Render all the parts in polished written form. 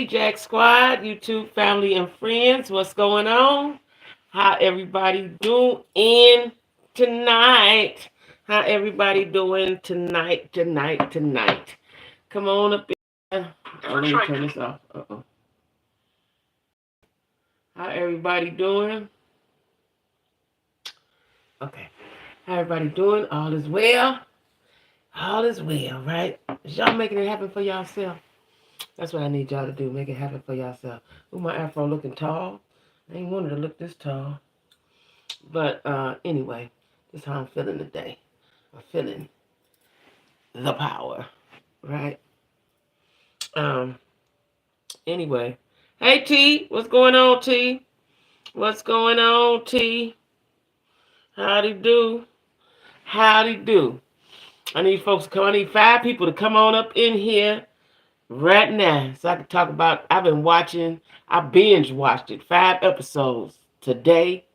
Hey, Jack Squad, YouTube family and friends, what's going on? How everybody doing tonight? How everybody doing tonight? Come on up here. Oh, let me turn this off. Uh-oh. How everybody doing? Okay. How everybody doing? All is well. All is well, right? Is y'all making it happen for yourself? That's what I need y'all to do. Make it happen for yourself. Ooh, my afro looking tall. I ain't wanted to look this tall. But anyway, this is how I'm feeling today. I'm feeling the power, right? Um. Anyway, hey T, what's going on, T? What's going on, T? Howdy do? Howdy do? I need folks to come. I need 5 people to come on up in here right now so I can talk about. I've been watching. I binge watched it 5 episodes today.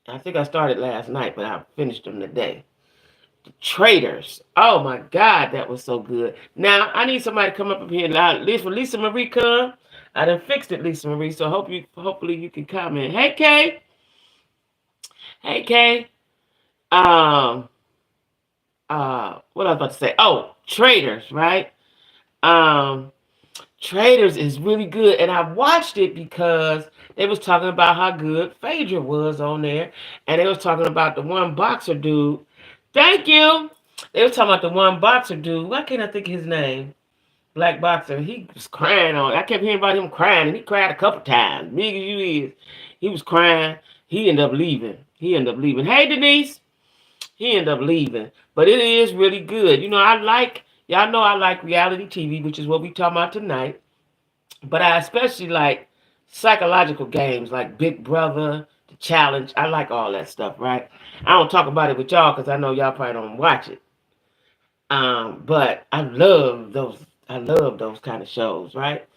I think I started last night, but I finished them today. The Traitors. Oh my God, that was so good. Now I need somebody to come up here and at least when Lisa Marie come. I done fixed it, Lisa Marie. So hopefully you can comment. Hey Kay. Hey Kay. Um. What I was about to say. Oh, Traitors, right? Um. Traitors is really good, and I watched it because they was talking about how good Phaedra was on there, and they was talking about the one boxer dude. Thank you. They was talking about the one boxer dude. Why can't I think of his name? Black boxer. He was crying on. I kept hearing about him crying, and he cried a couple times. Big as you is, he was crying. He ended up leaving. Hey Denise. He ended up leaving, but it is really good. You know, y'all know I like reality TV, which is what we talking about tonight. But I especially like psychological games like Big Brother, The Challenge. I like all that stuff, right? I don't talk about it with y'all because I know y'all probably don't watch it. But I love those. I love those kind of shows, right?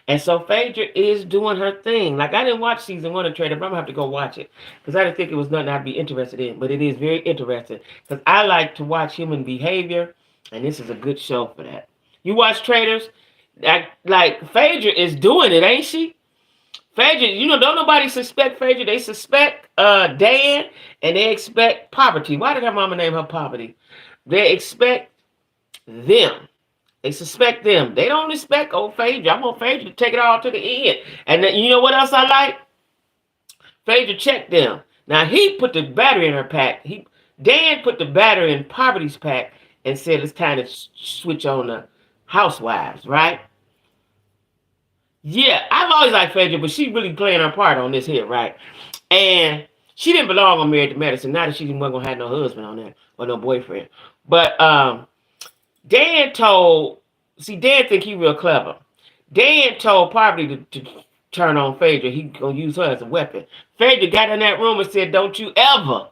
And so Phaedra is doing her thing. Like I didn't watch season 1 of Trader, but I'm gonna have to go watch it because I didn't think it was nothing I'd be interested in. But it is very interesting because I like to watch human behavior, and this is a good show for that. You watch Traders? Like Phaedra is doing it, ain't she? Phaedra, don't nobody suspect Phaedra. They suspect Dan, and they expect Poverty. Why did her mama name her Poverty? They expect them. They suspect them. They don't expect old Phaedra. I want Phaedra to take it all to the end. And then, you know what else I like? Phaedra checked them. Now he put the battery in her pack. Dan put the battery in Poverty's pack and said it's time to switch on the housewives, right? Yeah, I've always liked Phaedra, but she really playing her part on this here, right? And she didn't belong on Married to Medicine. Not that she wasn't gonna have no husband on there or no boyfriend. But Dan think he real clever. Dan told Poverty to turn on Phaedra. He gonna use her as a weapon. Phaedra got in that room and said, "Don't you ever."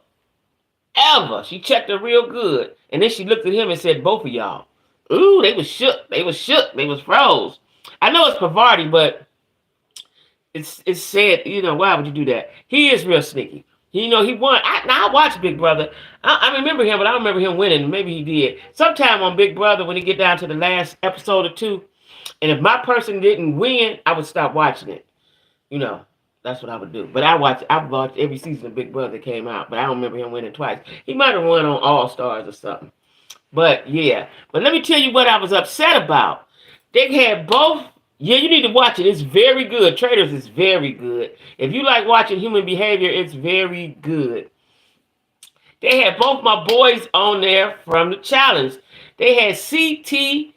She checked her real good, and then she looked at him and said, "Both of y'all." Ooh, they was shook. They was froze. I know it's Pavardi, but it's said, why would you do that? He is real sneaky. He won. I watched Big Brother. I remember him, but I don't remember him winning. Maybe he did. Sometime on Big Brother, when he get down to the last episode or two, and if my person didn't win, I would stop watching it. That's what I would do. But I watched every season of Big Brother that came out, but I don't remember him winning twice. He might have won on All Stars or something. But yeah. But let me tell you what I was upset about. They had both. Yeah, you need to watch it. It's very good. Traitors is very good. If you like watching human behavior, it's very good. They had both my boys on there from the challenge. They had CT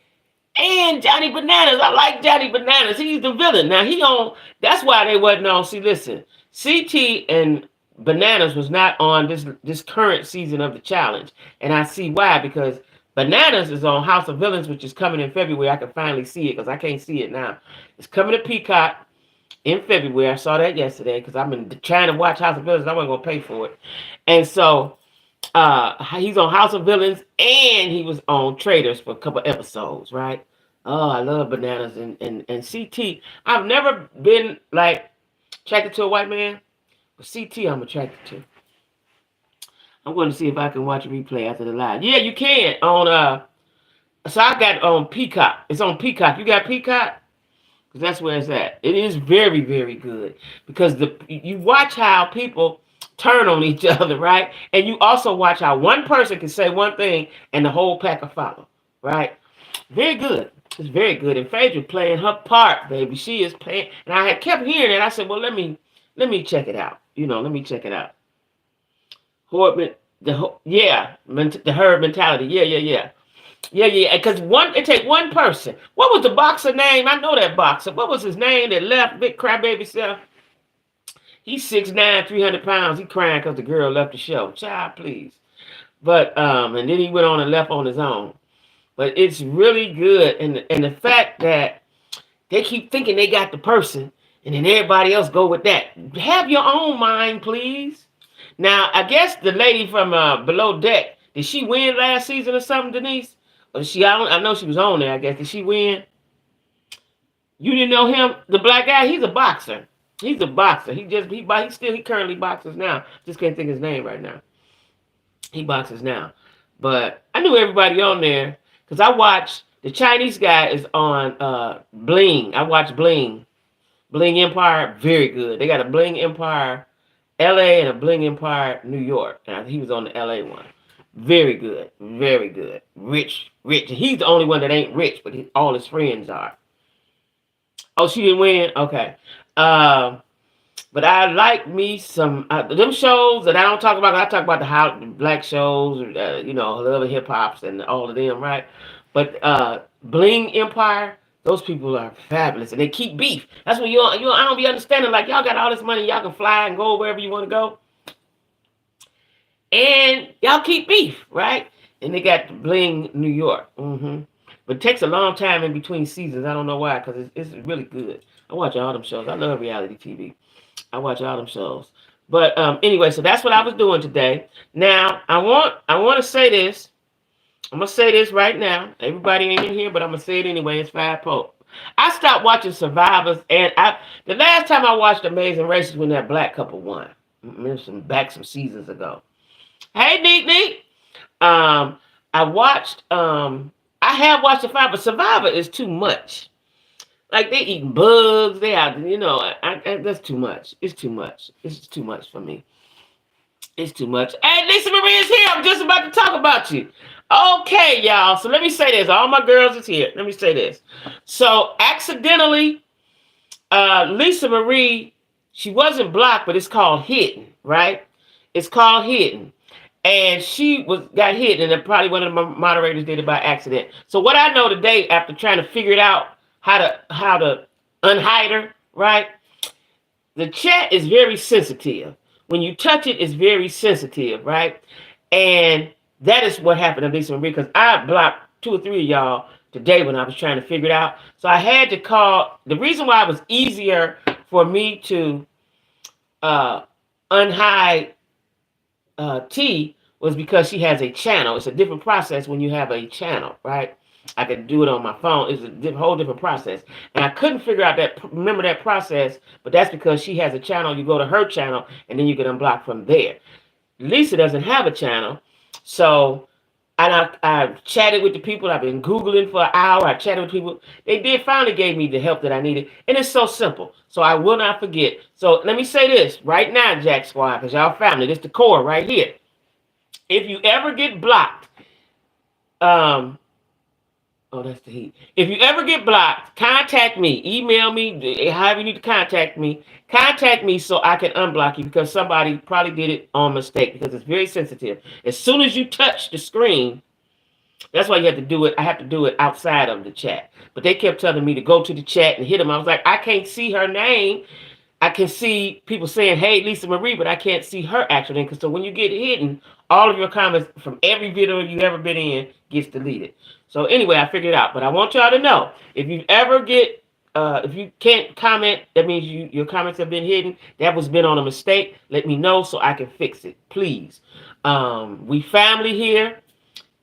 and Johnny Bananas. I like Johnny Bananas. He's the villain. Now that's why they wasn't on. See, listen. CT and Bananas was not on this current season of the challenge. And I see why, because Bananas is on House of Villains, which is coming in February. I can finally see it because I can't see it now. It's coming to Peacock in February. I saw that yesterday because I've been trying to watch House of Villains. I wasn't going to pay for it. And so he's on House of Villains and he was on Traitors for a couple episodes, right? Oh, I love Bananas and CT. I've never been like attracted to a white man, but CT I'm attracted to. I'm going to see if I can watch a replay after the live. Yeah, you can on so I got on Peacock. It's on Peacock. You got Peacock? because that's where it's at. It is very, very good because you watch how people turn on each other, right? And you also watch how one person can say one thing and the whole pack will follow, right? Very good. It's very good. And Phaedra playing her part, baby. She is playing. And I had kept hearing it. I said, well, let me check it out. Let me check it out. Horde, the herd mentality. Yeah. Because it take one person. What was the boxer name? I know that boxer. What was his name that left Big Crybaby self? He's 6'9", 300 pounds. He crying because the girl left the show. Child, please. But and then he went on and left on his own. But it's really good, and the fact that they keep thinking they got the person, and then everybody else go with that. Have your own mind, please. Now, I guess the lady from Below Deck, did she win last season or something, Denise? Or I know she was on there, I guess. Did she win? You didn't know him? The black guy, he's a boxer. He's a boxer. He currently boxes now. Just can't think of his name right now. He boxes now. But I knew everybody on there because I watched, the Chinese guy is on Bling. I watched Bling. Bling Empire, very good. They got a Bling Empire LA and a Bling Empire New York. And he was on the LA one. Very good. Very good. Rich. He's the only one that ain't rich, but all his friends are. Oh, she didn't win? Okay. But I like me some them shows that I don't talk about. I talk about the black shows, Love and Hip Hops and all of them, right? But Bling Empire, those people are fabulous, and they keep beef. That's what I don't be understanding. Like, y'all got all this money, y'all can fly and go wherever you want to go, and y'all keep beef, right? And they got the Bling New York. But it takes a long time in between seasons. I don't know why, because it's really good. I watch all them shows. I love reality TV. I watch all them shows. But anyway, so that's what I was doing today. Now, I want to say this. I'm going to say this right now. Everybody ain't in here, but I'm going to say it anyway. It's 5 Pope. I stopped watching Survivors, and the last time I watched Amazing Race was when that black couple won. Some seasons ago. Hey, Neat. I have watched Survivor, but Survivor is too much. Like, they eating bugs. They out, that's too much. It's too much. It's too much for me. It's too much. Hey, Lisa Marie is here. I'm just about to talk about you. Okay, y'all. So let me say this. All my girls is here. Let me say this. So accidentally, Lisa Marie, she wasn't blocked, but it's called hidden, right? It's called hidden. And she got hit, and then probably one of the moderators did it by accident. So what I know today, after trying to figure it out, how to unhide her, right? The chat is very sensitive. When you touch it, it's very sensitive, right? And that is what happened to Lisa Marie, because I blocked 2 or 3 of y'all today when I was trying to figure it out. So I had to call. The reason why it was easier for me to unhide T was because she has a channel. It's a different process when you have a channel, right? I could do it on my phone. It's a whole different process. And I couldn't figure out remember that process, but that's because she has a channel. You go to her channel, and then you get unblocked from there. Lisa doesn't have a channel. So I've chatted with the people. I've been Googling for an hour. I chatted with people. They finally gave me the help that I needed. And it's so simple. So I will not forget. So let me say this right now, Jack Squad, because y'all family. This is the core right here. If you ever get blocked, that's the heat. If you ever get blocked, contact me. Email me. However you need to contact me. Contact me so I can unblock you, because somebody probably did it on mistake, because it's very sensitive. As soon as you touch the screen, that's why you have to do it. I have to do it outside of the chat. But they kept telling me to go to the chat and hit them. I was like, I can't see her name. I can see people saying, hey, Lisa Marie, but I can't see her actual name. So when you get hidden, all of your comments from every video you've ever been in gets deleted. So anyway, I figured it out. But I want y'all to know, if you ever get, if you can't comment, that means your comments have been hidden. That was been on a mistake. Let me know so I can fix it, please. We family here.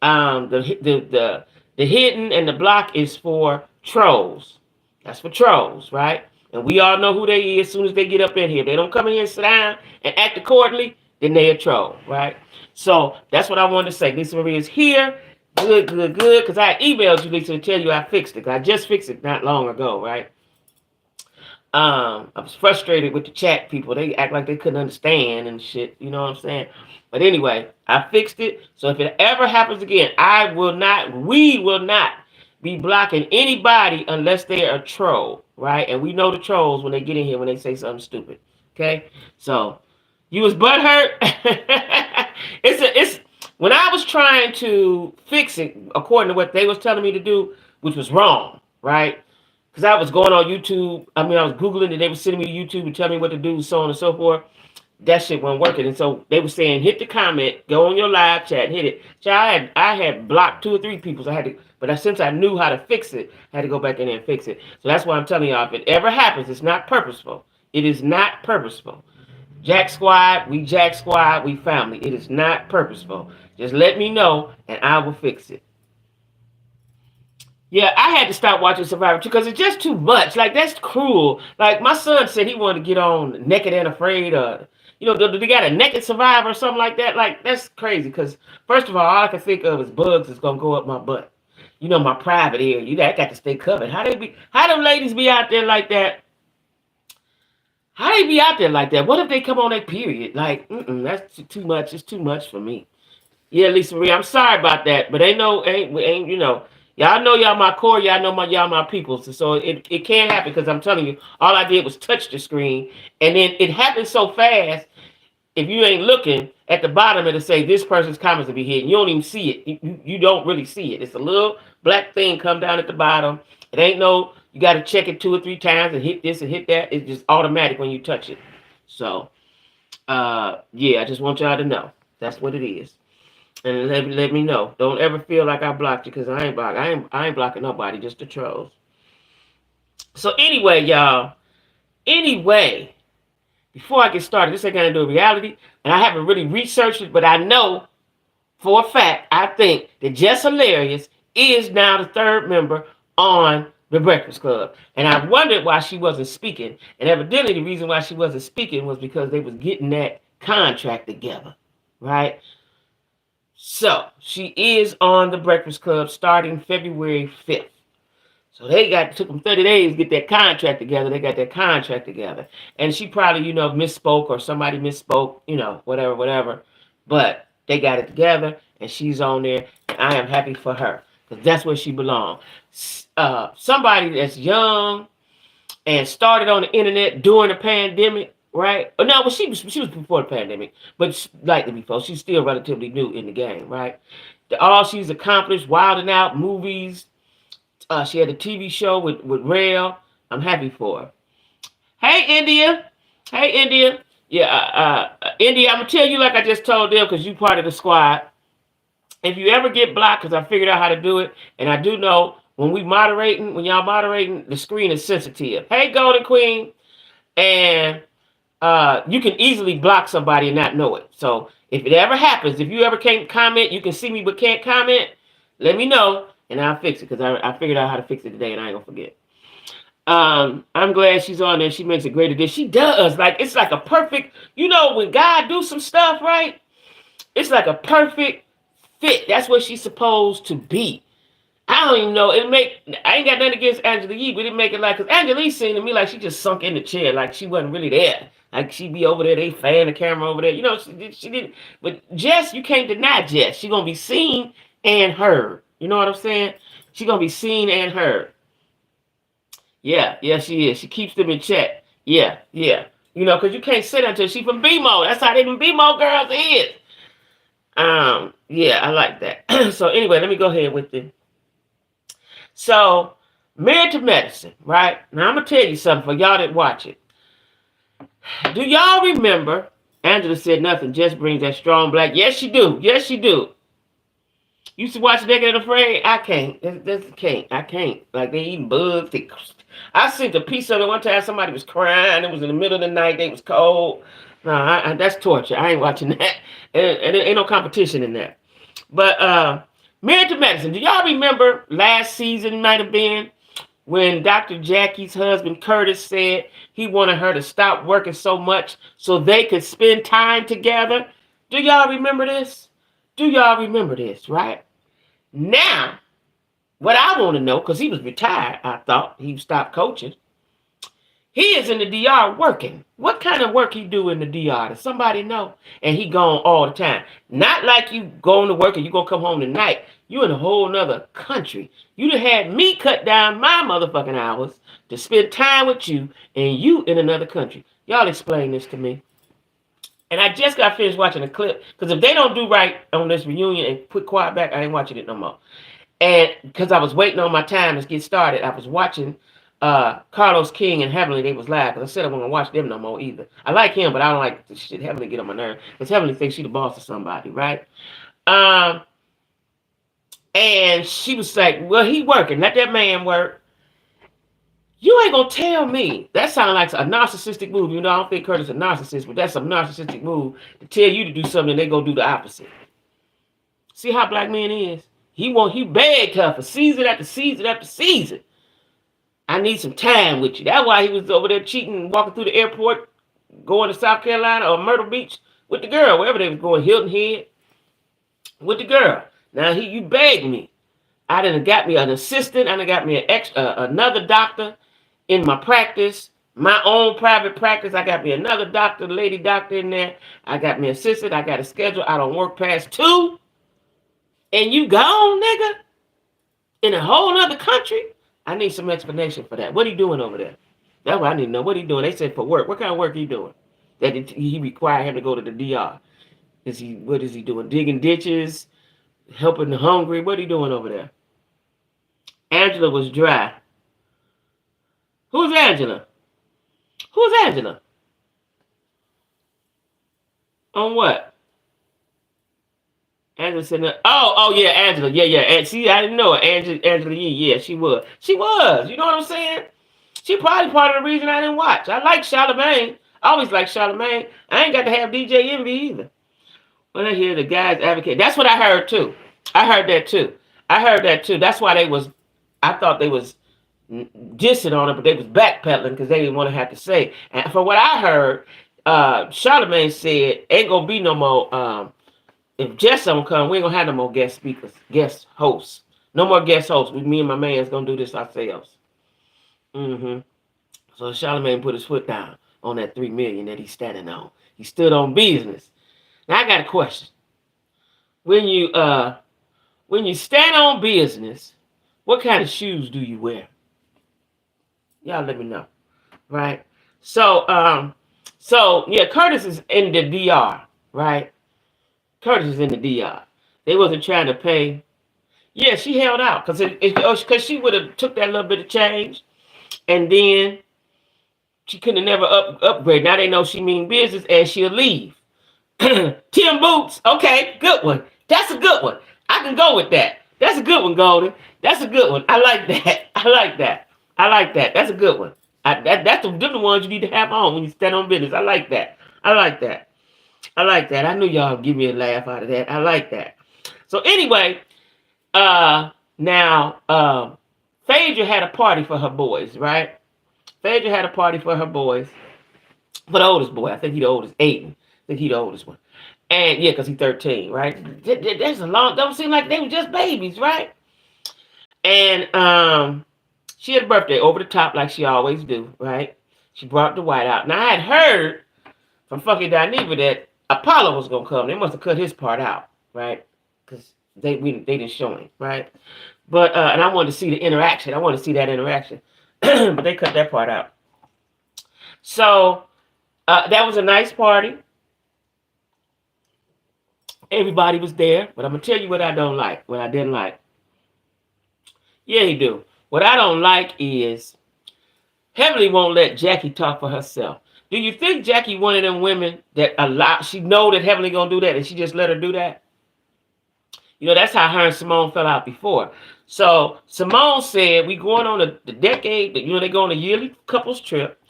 The hidden and the block is for trolls. That's for trolls, right? And we all know who they is as soon as they get up in here. They don't come in here and sit down and act accordingly, then they a troll, right? So that's what I wanted to say. Lisa Marie is here. Good. Because I emailed you, Lisa, to tell you I fixed it. I just fixed it not long ago, right? I was frustrated with the chat people. They act like they couldn't understand and shit. You know what I'm saying? But anyway, I fixed it. So if it ever happens again, we will not be blocking anybody unless they're a troll, right? And we know the trolls when they get in here when they say something stupid. Okay? So you was butthurt. It's when I was trying to fix it according to what they was telling me to do, which was wrong, right? Because I was going on YouTube. I mean, I was Googling and they were sending me to YouTube and telling me what to do, so on and so forth. That shit wasn't working. And so they were saying, hit the comment, go on your live chat, hit it. So I had blocked 2 or 3 people. So I had to, but since I knew how to fix it, I had to go back in there and fix it. So that's why I'm telling y'all, if it ever happens, it's not purposeful. It is not purposeful. Jack Squad, we family. It is not purposeful. Just let me know and I will fix it. Yeah, I had to stop watching Survivor because it's just too much. Like, that's cruel. Like, my son said he wanted to get on Naked and Afraid, or, they got a Naked Survivor or something like that. Like, that's crazy because, first of all I can think of is bugs that's going to go up my butt. My private area. I got to stay covered. How them ladies be out there like that? How they be out there like that? What if they come on their period? Like, that's too much. It's too much for me. Yeah, Lisa Marie, I'm sorry about that, but ain't y'all know y'all my core, y'all know y'all my people. So it can't happen because I'm telling you, all I did was touch the screen, and then it happened so fast. If you ain't looking at the bottom, it'll say this person's comments will be hidden. You don't even see it. You don't really see it. It's a little black thing come down at the bottom. It ain't you got to check it 2 or 3 times and hit this and hit that. It's just automatic when you touch it. So, yeah, I just want y'all to know that's what it is. And let me know. Don't ever feel like I blocked you because I ain't blocking nobody, just the trolls. So anyway, y'all. Anyway, before I get started, this ain't gonna do a reality, and I haven't really researched it, but I know for a fact, I think that Jess Hilarious is now the 3rd member on the Breakfast Club. And I wondered why she wasn't speaking. And evidently the reason why she wasn't speaking was because they was getting that contract together. Right? So, she is on the Breakfast Club starting February 5th. So took them 30 days to get that contract together. They got that contract together. And she probably, misspoke or somebody misspoke, whatever. But they got it together and she's on there. And I am happy for her because that's where she belongs. Somebody that's young and started on the internet during the pandemic, right? No, well, she was before the pandemic, but slightly before. She's still relatively new in the game, right? All she's accomplished, Wilding Out, movies. She had a TV show with Rail. I'm happy for her. Hey, India. Yeah, India, I'm going to tell you like I just told them because you part of the squad. If you ever get blocked, because I figured out how to do it, and I do know when y'all moderating, the screen is sensitive. Hey, Golden Queen. And you can easily block somebody and not know it. So if it ever happens, if you ever can't comment, you can see me but can't comment, let me know and I'll fix it because I figured out how to fix it today and I ain't gonna forget. I'm glad she's on there. She makes a great addition. She does. Like, it's like a perfect, when God do some stuff, right? It's like a perfect fit. That's what she's supposed to be. I don't even know. I ain't got nothing against Angela Yee, but it make it like, because Angela Yee seemed to me like she just sunk in the chair, like she wasn't really there. Like she be over there, they fan the camera over there. She didn't. But Jess, you can't deny Jess. She gonna be seen and heard. You know what I'm saying? She gonna be seen and heard. Yeah, she is. She keeps them in check. Yeah. Because you can't sit until she from BMO. That's how they BMO girls is. Yeah, I like that. So anyway, let me go ahead with it. So, Married to Medicine, right? Now I'm gonna tell you something for y'all that watch it. Do y'all remember? Angela said nothing. Just brings that strong black. Yes, she do. Used to watch Naked and Afraid. I can't. I can't. Like they eating bugs. I seen a piece of it one time. Somebody was crying. It was in the middle of the night. They was cold. No, that's torture. I ain't watching that. And there ain't no competition in that. But Married to Medicine. Do y'all remember last season might have been when Dr. Jackie's husband Curtis said he wanted her to stop working so much so they could spend time together? Do y'all remember this? Right? Now, what I want to know, because he was retired, I thought he stopped coaching. He is in the DR working. What kind of work he do in the DR? Does somebody know? And he gone all the time. Not like you going to work and you gonna come home tonight. You in a whole nother country. You done had me cut down my motherfucking hours to spend time with you, and you in another country. Y'all explain this to me. And I just got finished watching a clip, because if they don't do right on this reunion and put quiet back, I ain't watching it no more. And because I was waiting on my time to get started, I was watching Carlos King and Heavenly. They was live, because I said I wasn't going to watch them no more either. I like him, but I don't like the shit Heavenly get on my nerve, because Heavenly thinks she the boss of somebody, right? And she was like, well, he working. Let that man work. You ain't going to tell me. That sounds like a narcissistic move. You know, I don't think Curtis is a narcissist, but that's a narcissistic move to tell you to do something and they go do the opposite. See how black men is? He begged her for season after season after season. I need some time with you. That's why he was over there cheating, walking through the airport, going to South Carolina or Myrtle Beach with the girl, wherever they was going, Hilton Head, with the girl. Now you begged me. I done got me an assistant. I done got me another doctor in my practice, my own private practice. I got me another doctor, lady doctor in there. I got me an assistant. I got a schedule. I don't work past 2. And you gone, nigga? In a whole other country? I need some explanation for that. What are you doing over there? That's what I need to know. What are you doing? They said for work. What kind of work are you doing? That he required him to go to the DR. What is he doing? Digging ditches? Helping the hungry? What are you doing over there? Angela was dry. Who's Angela? Who's Angela? On what? Angela said, oh, yeah, Angela. Yeah. And see, I didn't know it. Angela Yee, yeah, she was. She was. You know what I'm saying? She probably part of the reason I didn't watch. I like Charlamagne. I always like Charlamagne. I ain't got to have DJ Envy either. When I hear the guys advocate, that's what I heard too. I heard that too. That's why I thought they was dissing on it, but they was backpedaling because they didn't want to have to say. And from what I heard, Charlamagne said, ain't going to be no more, if Jess don't come, we ain't going to have no more guest guest hosts. No more guest hosts. Me and my man's going to do this ourselves. So Charlamagne put his foot down on that $3 million that he's standing on. He stood on business. Now I got a question. When you stand on business, what kind of shoes do you wear? Y'all let me know. Right? So yeah, Curtis is in the DR, right? Curtis is in the DR. They wasn't trying to pay. Yeah, she held out because she would have took that little bit of change, and then she couldn't never upgrade. Now they know she mean business, and she'll leave. Tim Boots, okay, good one. That's a good one. I can go with that. That's a good one, Golden. That's a good one. I like that. That's a good one. That's the different ones you need to have on when you stand on business. I like that. I knew y'all would give me a laugh out of that. I like that. So anyway, now Phaedra had a party for her boys, right? Phaedra had a party for her boys. For the oldest boy. I think he's the oldest. Aiden. I think he's the oldest one. And yeah, because he's 13, right? That's a long, don't seem like they were just babies, right? And she had a birthday over the top like she always do, right? She brought the white out. Now I had heard from fucking Dineva that Apollo was gonna come. They must have cut his part out, right? Because they didn't show him, right? But and I wanted to see the interaction. I wanted to see that interaction. But they cut that part out. So that was a nice party. Everybody was there, but I'm gonna tell you what I don't like, what I didn't like. Yeah, he do. What I don't like is Heavenly won't let Jackie talk for herself. Do you think Jackie one of them women that she know that Heavenly gonna do that and she just let her do that? You know, that's how her and Simone fell out before. So Simone said, we going on the decade, you know, they go on a yearly couples trip.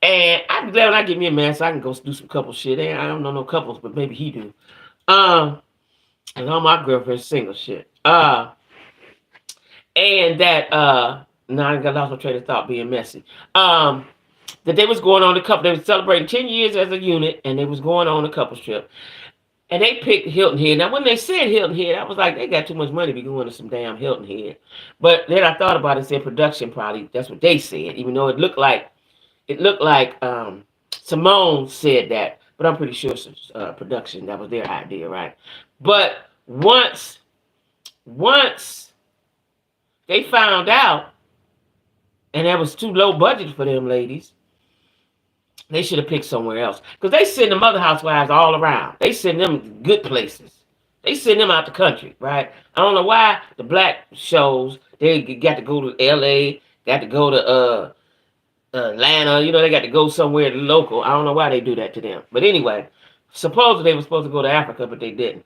And I'd be glad when I get me a man so I can go do some couple shit. I don't know no couples, but maybe he do. And all my girlfriends single shit. And that now I got lost my train of thought being messy. That they was going on they was celebrating 10 years as a unit, and they was going on a couples trip. And they picked Hilton Head. Now when they said Hilton Head, I was like, they got too much money to be going to some damn Hilton Head. But then I thought about it and said production probably, that's what they said, even though it looked like It looked like Simone said that, but I'm pretty sure it's production. That was their idea, right? But once they found out, and that was too low budget for them ladies, they should have picked somewhere else. Because they send the mother housewives all around. They send them good places. They send them out the country, right? I don't know why the black shows, they got to go to L.A., got to go to Atlanta. You know, they got to go somewhere local. I don't know why they do that to them. But anyway, supposedly they were supposed to go to Africa, but they didn't.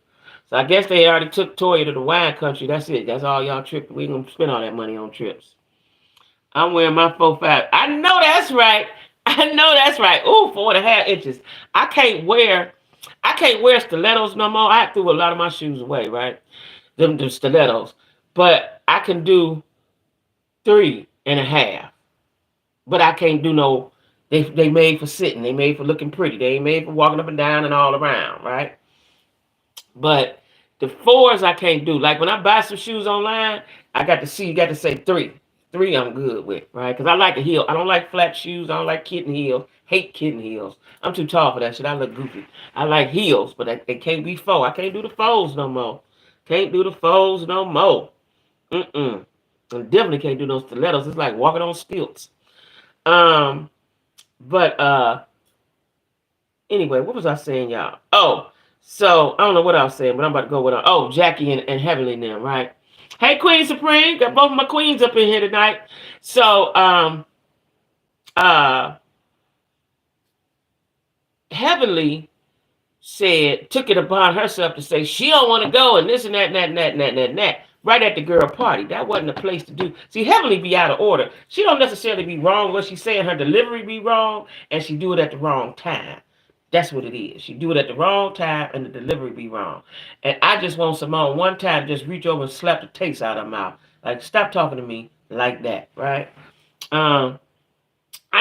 So I guess they already took Toya to the wine country. That's it. That's all y'all trip. We ain't going to spend all that money on trips. I'm wearing my 4'5". I know that's right. I know that's right. Ooh, 4.5 inches. I can't wear stilettos no more. I threw a lot of my shoes away, right? Them stilettos. But I can do 3.5. But I can't do no. They made for sitting. They made for looking pretty. They ain't made for walking up and down and all around, right? But the 4s I can't do. Like when I buy some shoes online, I got to see. You got to say 3. 3 I'm good with, right? Because I like a heel. I don't like flat shoes. I don't like kitten heels. Hate kitten heels. I'm too tall for that shit. I look goofy. I like heels, but they can't be 4. I can't do the 4s no more. Can't do the 4s no more. I definitely can't do those stilettos. It's like walking on stilts. But anyway, what was I saying, y'all? Oh, so I don't know what I was saying, but I'm about to go with Jackie and Heavenly now, right? Hey, Queen Supreme, got both of my queens up in here tonight. So Heavenly took it upon herself to say she don't want to go and this and that and that and that and that and that. Right at the girl party. That wasn't the place to do. See, Heavenly be out of order. She don't necessarily be wrong. What she's saying, her delivery be wrong, and she do it at the wrong time. That's what it is. She do it at the wrong time, and the delivery be wrong. And I just want Simone one time just reach over and slap the taste out of her mouth. Like, stop talking to me like that, right? I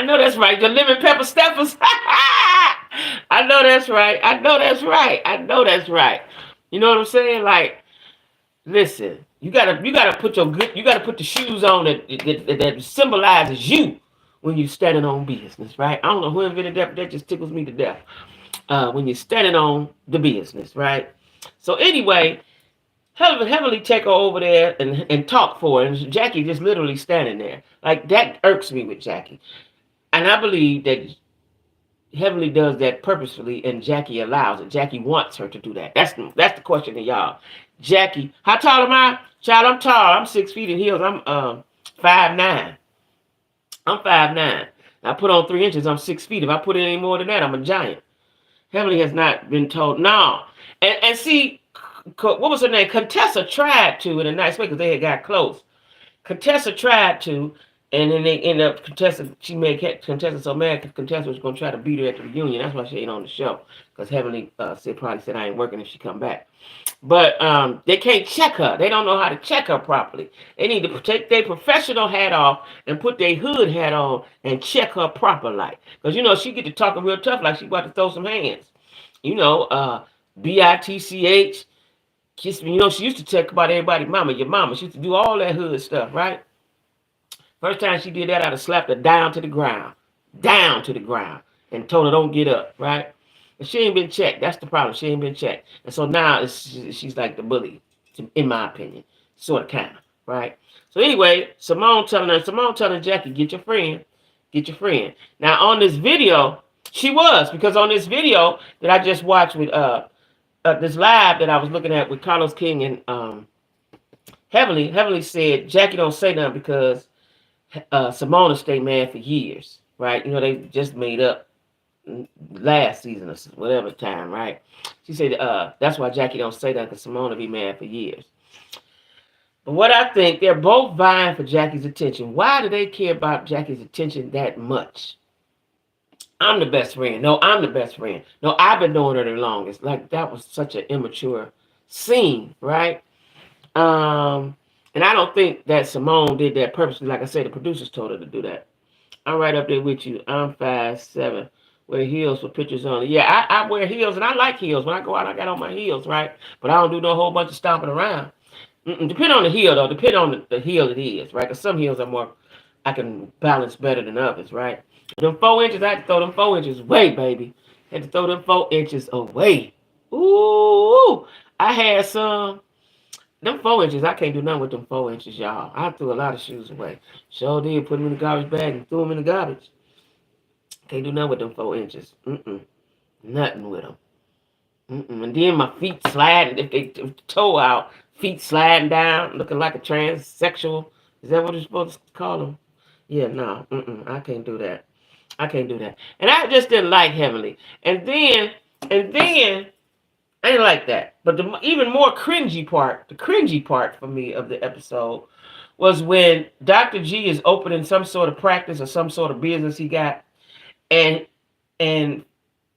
know that's right. The lemon pepper steppers. I know that's right. I know that's right. I know that's right. You know what I'm saying? Like, listen, you gotta put the shoes on that symbolizes you when you're standing on business, right? I don't know who invented that, but that just tickles me to death. When you're standing on the business, right? So anyway, Heavenly take her over there and talk for her, and Jackie just literally standing there. Like, that irks me with Jackie. And I believe that Heavenly does that purposefully, and Jackie allows it. Jackie wants her to do that. That's the question to y'all. Jackie, how tall am I? Child, I'm tall. I'm 6 feet in heels. I'm 5'9". I'm 5'9". I put on 3 inches. I'm 6 feet. If I put in any more than that, I'm a giant. Heavenly has not been told no. And see, what was her name? Contessa tried to in a nice way because they had got close. Contessa tried to, and then they ended up she made Contessa so mad because Contessa was going to try to beat her at the reunion. That's why she ain't on the show. Because Heavenly probably said I ain't working if she come back. But they can't check her. They don't know how to check her properly. They need to take their professional hat off and put their hood hat on and check her proper like. Because, you know, she get to talking real tough like she about to throw some hands. You know, B-I-T-C-H, kiss me. You know, she used to talk about everybody, mama, your mama. She used to do all that hood stuff, right? First time she did that, I'd have slapped her down to the ground. Down to the ground. And told her don't get up, right? And she ain't been checked. That's the problem. She ain't been checked. And so now she's like the bully, in my opinion. Sort of, kind of, right? So anyway, Simone telling Jackie, get your friend. Get your friend. Now, on this video, she was. Because on this video that I just watched with this live that I was looking at with Carlos King and Heavenly said, Jackie don't say nothing because Simone stayed mad for years, right? You know, they just made up last season or whatever time, right? She said that's why Jackie don't say that because Simone will be mad for years. But what I think, they're both vying for Jackie's attention. Why do they care about Jackie's attention that much? I'm the best friend. No, I'm the best friend. No, I've been knowing her the longest. Like, that was such an immature scene, right? And I don't think that Simone did that purposely. Like I said, the producers told her to do that. I'm right up there with you. I'm 5'7". Wear heels for pictures only. Yeah, I wear heels, and I like heels. When I go out, I got on my heels, right? But I don't do no whole bunch of stomping around. Depending on the heel, though. Depending on the heel it is, right? Because some heels are more, I can balance better than others, right? Them 4 inches, I had to throw them 4 inches away, baby. Had to throw them 4 inches away. Ooh, I had some. Them 4 inches, I can't do nothing with them 4 inches, y'all. I threw a lot of shoes away. Sure did, put them in the garbage bag and threw them in the garbage. Can't do nothing with them 4 inches. Nothing with them. And then my feet sliding, if they toe out, feet sliding down, looking like a transsexual. Is that what you're supposed to call them? Yeah, no, I can't do that. I can't do that. And I just didn't like Heavenly. And then, I didn't like that. But the even more cringy part, the cringy part for me of the episode was when Dr. G is opening some sort of practice or some sort of business he got, and and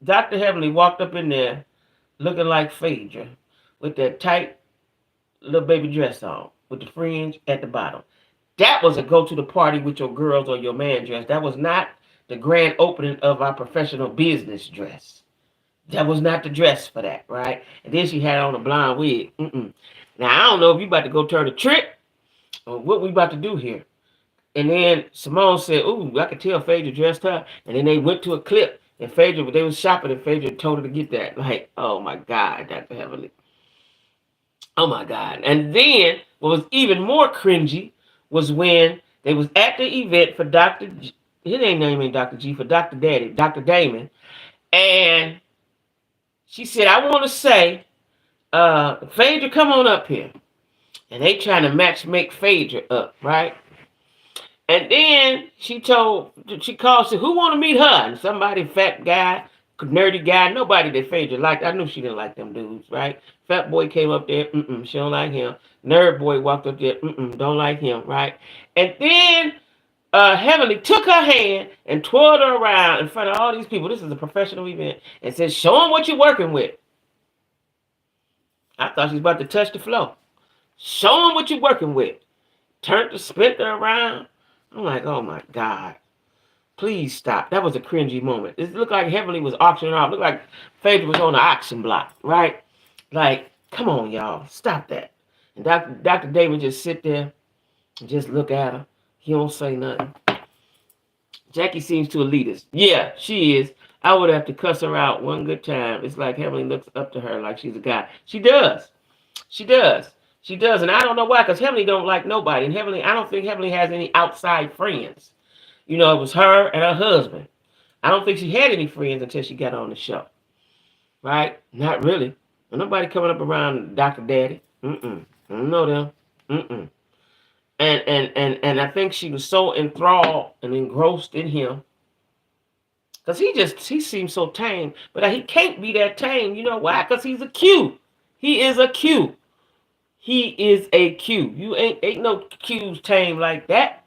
Dr. Heavenly walked up in there looking like Phaedra with that tight little baby dress on with the fringe at the bottom. That was a go to the party with your girls or your man dress. That was not the grand opening of our professional business dress. That was not the dress for that, right? And then she had on a blonde wig. Now, I don't know if you about to go turn a trick or what we about to do here. And then Simone said, ooh, I could tell Phaedra dressed her. And then they went to a clip. And Phaedra, they was shopping and Phaedra told her to get that. Like, oh my God, Dr. Heavenly. Oh my God. And then what was even more cringy was when they was at the event for Dr. G, his name ain't Dr. G, for Dr. Daddy, Dr. Damon. And she said, I want to say, Phaedra, come on up here. And they trying to make Phaedra up, right? And then she called, said, who want to meet her? And somebody, fat guy, nerdy guy, nobody that Phaedra liked. I knew she didn't like them dudes, right? Fat boy came up there, she don't like him. Nerd boy walked up there, don't like him, right? And then Heavenly took her hand and twirled her around in front of all these people. This is a professional event. And said, show them what you're working with. I thought she was about to touch the floor. Show them what you're working with. Turned the splinter around. I'm like, oh my God. Please stop. That was a cringy moment. It looked like Heavenly was auctioning off. It looked like Phaedra was on the auction block, right? Like, come on, y'all. Stop that. And Dr. Damon just sit there and just look at her. He don't say nothing. Jackie seems too elitist. Yeah, she is. I would have to cuss her out one good time. It's like Heavenly looks up to her like she's a guy. She does. She does. She does. And I don't know why, because Heavenly don't like nobody. And Heavenly, I don't think Heavenly has any outside friends. You know, it was her and her husband. I don't think she had any friends until she got on the show. Right? Not really. Nobody coming up around Dr. Daddy. I don't know them. And I think she was so enthralled and engrossed in him. Because he seems so tame. But he can't be that tame. You know why? Because he's a Q. He is a Q. He is a Q. You ain't no Q's tame like that.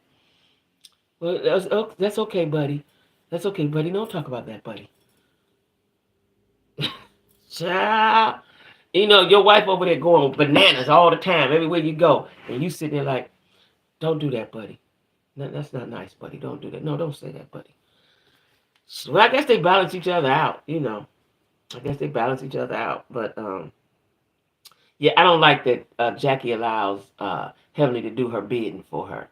Well, that's okay, buddy. That's okay, buddy. Don't talk about that, buddy. Child. You know, your wife over there going bananas all the time, everywhere you go. And you sit there like, don't do that, buddy. No, that's not nice, buddy. Don't do that. No, don't say that, buddy. Well, I guess they balance each other out, you know. I guess they balance each other out. But, yeah, I don't like that Jackie allows Heavenly to do her bidding for her.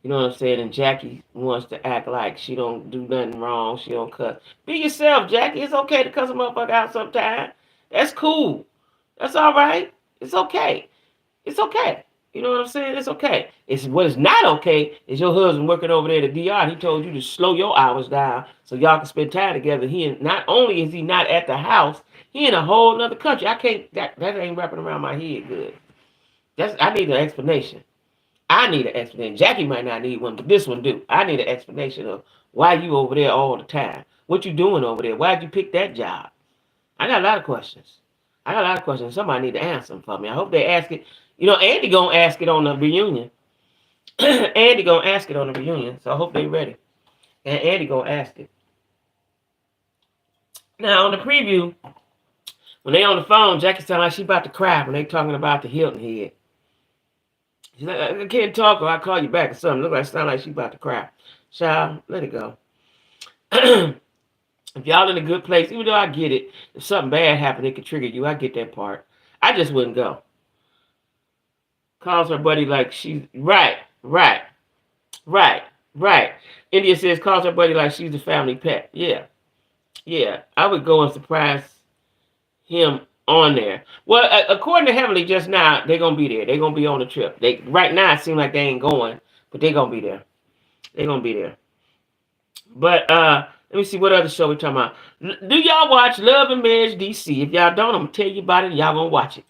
You know what I'm saying? And Jackie wants to act like she don't do nothing wrong. She don't cuss. Be yourself, Jackie. It's okay to cuss a motherfucker out sometime. That's cool. That's all right. It's okay. It's okay. You know what I'm saying? It's okay. It's what is not okay is your husband working over there at the DR. He told you to slow your hours down so y'all can spend time together. Not only is he not at the house, he in a whole other country. I can't. That ain't wrapping around my head good. I need an explanation. I need an explanation. Jackie might not need one, but this one do. I need an explanation of why you over there all the time. What you doing over there? Why'd you pick that job? I got a lot of questions. Somebody need to answer them for me. I hope they ask it. You know, Andy gonna ask it on the reunion. Andy gonna ask it on the reunion, so I hope they ready. And Andy gonna ask it. Now on the preview, when they on the phone, Jackie sound like she about to cry when they talking about the Hilton head. She's like, I can't talk or I'll call you back or something. Look like sound like she about to cry. Child, let it go. If y'all in a good place, even though I get it, if something bad happened, it could trigger you. I get that part. I just wouldn't go. Calls her buddy like she's right. India says calls her buddy like she's the family pet. Yeah. Yeah. I would go and surprise him on there. Well, according to Heavenly just now, they're gonna be there. They're gonna be on the trip. They right now it seems like they ain't going, but they're gonna be there. They're gonna be there. But let me see what other show we talking about. Do y'all watch Love and Marriage DC? If y'all don't, I'm gonna tell you about it. And y'all gonna watch it.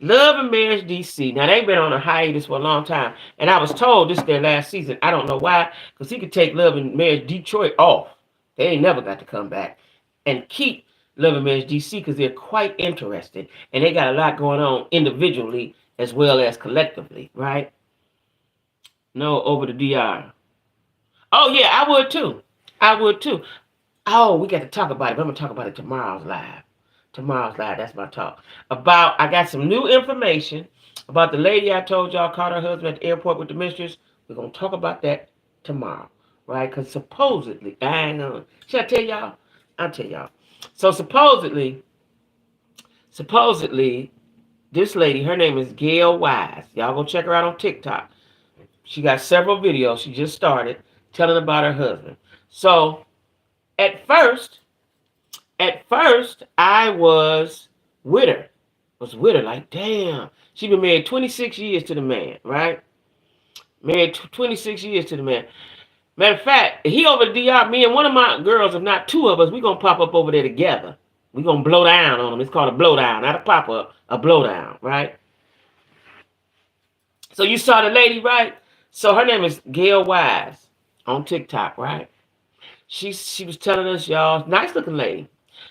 Love and Marriage DC. Now they've been on a hiatus for a long time, and I was told this is their last season. I don't know why, because he could take Love and Marriage Detroit off. They ain't never got to come back and keep Love and Marriage DC because they're quite interesting and they got a lot going on individually as well as collectively, right? No, over the DR. Oh yeah, I would too. I would too. Oh, we got to talk about it. But I'm gonna talk about it tomorrow's live. Tomorrow's live. That's my talk. I got some new information about the lady I told y'all caught her husband at the airport with the mistress. We're gonna talk about that tomorrow, right? Because supposedly, should I tell y'all? I'll tell y'all. So supposedly, this lady, her name is Gail Wise. Y'all go check her out on TikTok. She got several videos. She just started telling about her husband. So at first, I was with her. Like, damn. She been married 26 years to the man, right? Married 26 years to the man. Matter of fact, he over the DR, me and one of my girls, if not two of us, we going to pop up over there together. We going to blow down on him. It's called a blow down, not a pop up, a blow down, right? So you saw the lady, right? So her name is Gail Wise on TikTok, right? She was telling us, y'all, nice looking lady.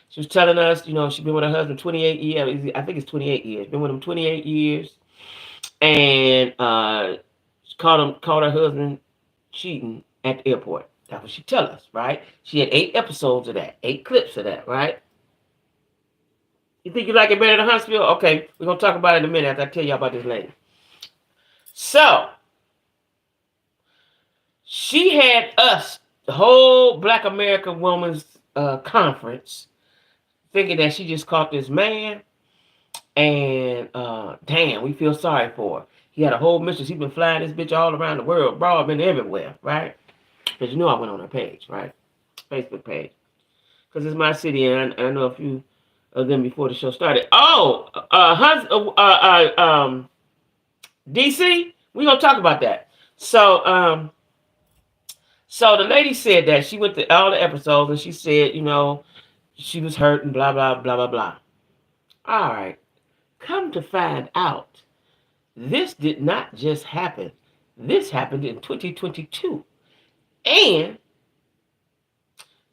She was telling us, she's been with her husband 28 years. I think it's 28 years. Been with him 28 years. And caught her husband cheating at the airport. That's what she tell us, right? She had 8 episodes of that, 8 clips of that, right? You think you like it better than Huntsville? Okay, we're going to talk about it in a minute after I tell y'all about this lady. So, she had us, the whole Black American Women's Conference, thinking that she just caught this man, and damn, we feel sorry for her. He had a whole mistress. He's been flying this bitch all around the world, bro, been everywhere, right? Because I went on her page, right? Facebook page. Because it's my city, and I know a few of them before the show started. Oh, DC, we're going to talk about that. So the lady said that she went to all the episodes, and she said, she was hurt and blah, blah, blah, blah, blah. All right. Come to find out, this did not just happen. This happened in 2022. And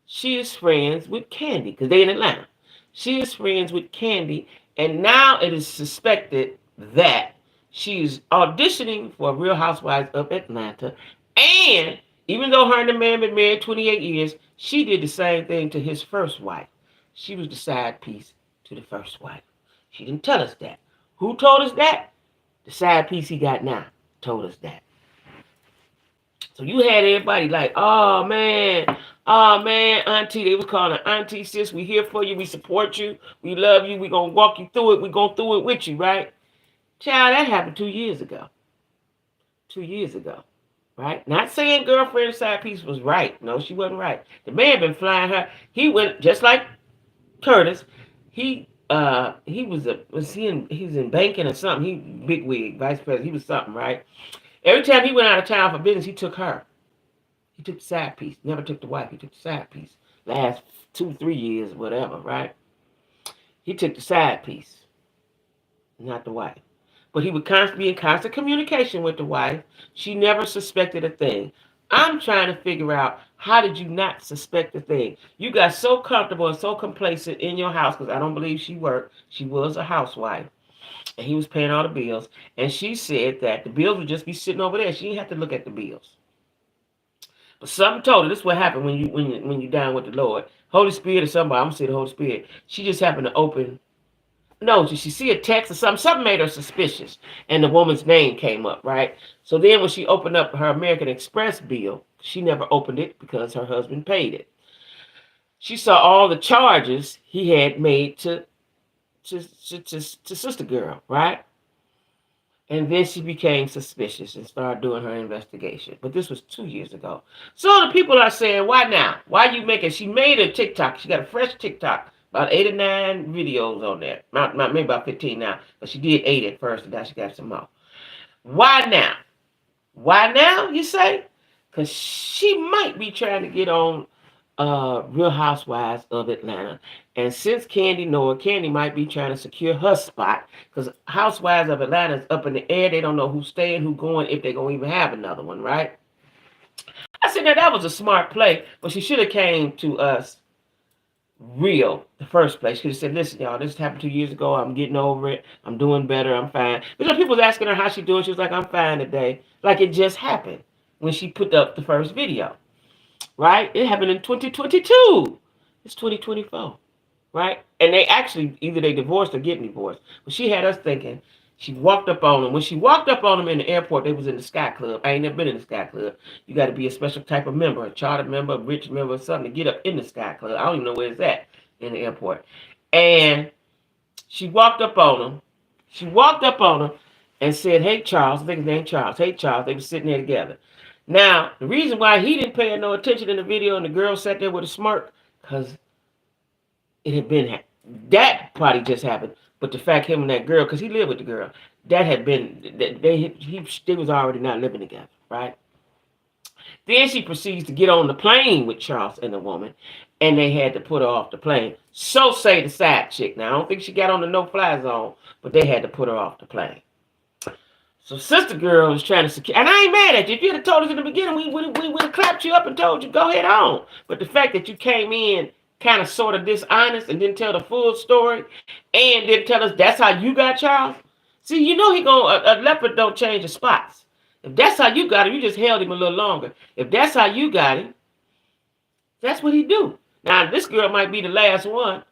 she is friends with Candy, because they're in Atlanta. She is friends with Candy, and now it is suspected that she's auditioning for Real Housewives of Atlanta. And even though her and the man been married 28 years, she did the same thing to his first wife. She was the side piece to the first wife. She didn't tell us that. Who told us that? The side piece he got now told us that. So you had everybody like, oh man, auntie. They was calling her auntie, sis. We here for you. We support you. We love you. We gonna walk you through it. We going through it with you, right? Child, that happened 2 years ago. 2 years ago, right? Not saying girlfriend side piece was right. No, she wasn't right. The man been flying her. He went just like Curtis. He was in banking or something. He big wig, vice president. He was something, right? Every time he went out of town for business, he took her. He took the side piece. Never took the wife. He took the side piece. Last 2-3 years, whatever, right? He took the side piece, not the wife. But he would be in constant communication with the wife. She never suspected a thing. I'm trying to figure out, how did you not suspect a thing? You got so comfortable and so complacent in your house, because I don't believe she worked. She was a housewife. And he was paying all the bills. And she said that the bills would just be sitting over there. She didn't have to look at the bills. But something told her, this is what happened when you down with the Lord. Holy Spirit or somebody, I'm going to say the Holy Spirit. She just happened to open. No, she see a text or something. Something made her suspicious. And the woman's name came up, right? So then when she opened up her American Express bill, she never opened it because her husband paid it. She saw all the charges he had made to Sister Girl, right? And then she became suspicious and started doing her investigation. But this was 2 years ago. So the people are saying, why now? Why you making? She made a TikTok. She got a fresh TikTok. About 8 or 9 videos on there. Maybe about 15 now. But she did 8 at first, and now she got some more. Why now? Why now, you say? Because she might be trying to get on Real Housewives of Atlanta. And since Kandi know it, Kandi might be trying to secure her spot because Housewives of Atlanta is up in the air. They don't know who's staying, who's going, if they're going to even have another one, right? I said, now that was a smart play, but she should have came to us real the first place. She could have said, listen, y'all, this happened 2 years ago. I'm getting over it. I'm doing better. I'm fine. But people was asking her how she doing. She was like, I'm fine today. Like it just happened when she put up the first video. Right? It happened in 2022. It's 2024. Right? And they actually, either they divorced or getting divorced. But she had us thinking, she walked up on them. When she walked up on them in the airport, they was in the Sky Club. I ain't never been in the Sky Club. You got to be a special type of member, a charter member, a rich member, or something to get up in the Sky Club. I don't even know where it's at in the airport. And she walked up on them. She walked up on them and said, hey, Charles. I think his name Charles. Hey, Charles. They were sitting there together. Now, the reason why he didn't pay no attention in the video and the girl sat there with a smirk, because it had been, that party just happened. But the fact him and that girl, because he lived with the girl, that had been, they was already not living together, right? Then she proceeds to get on the plane with Charles and the woman, and they had to put her off the plane. So say the side chick. Now, I don't think she got on the no-fly zone, but they had to put her off the plane. So sister girl was trying to secure, and I ain't mad at you. If you'd have told us in the beginning, we would have clapped you up and told you, go ahead on. But the fact that you came in kind of sort of dishonest and didn't tell the full story and didn't tell us that's how you got Charles. See, you know a leopard don't change the spots. If that's how you got him, you just held him a little longer. If that's how you got him, that's what he do. Now, this girl might be the last one,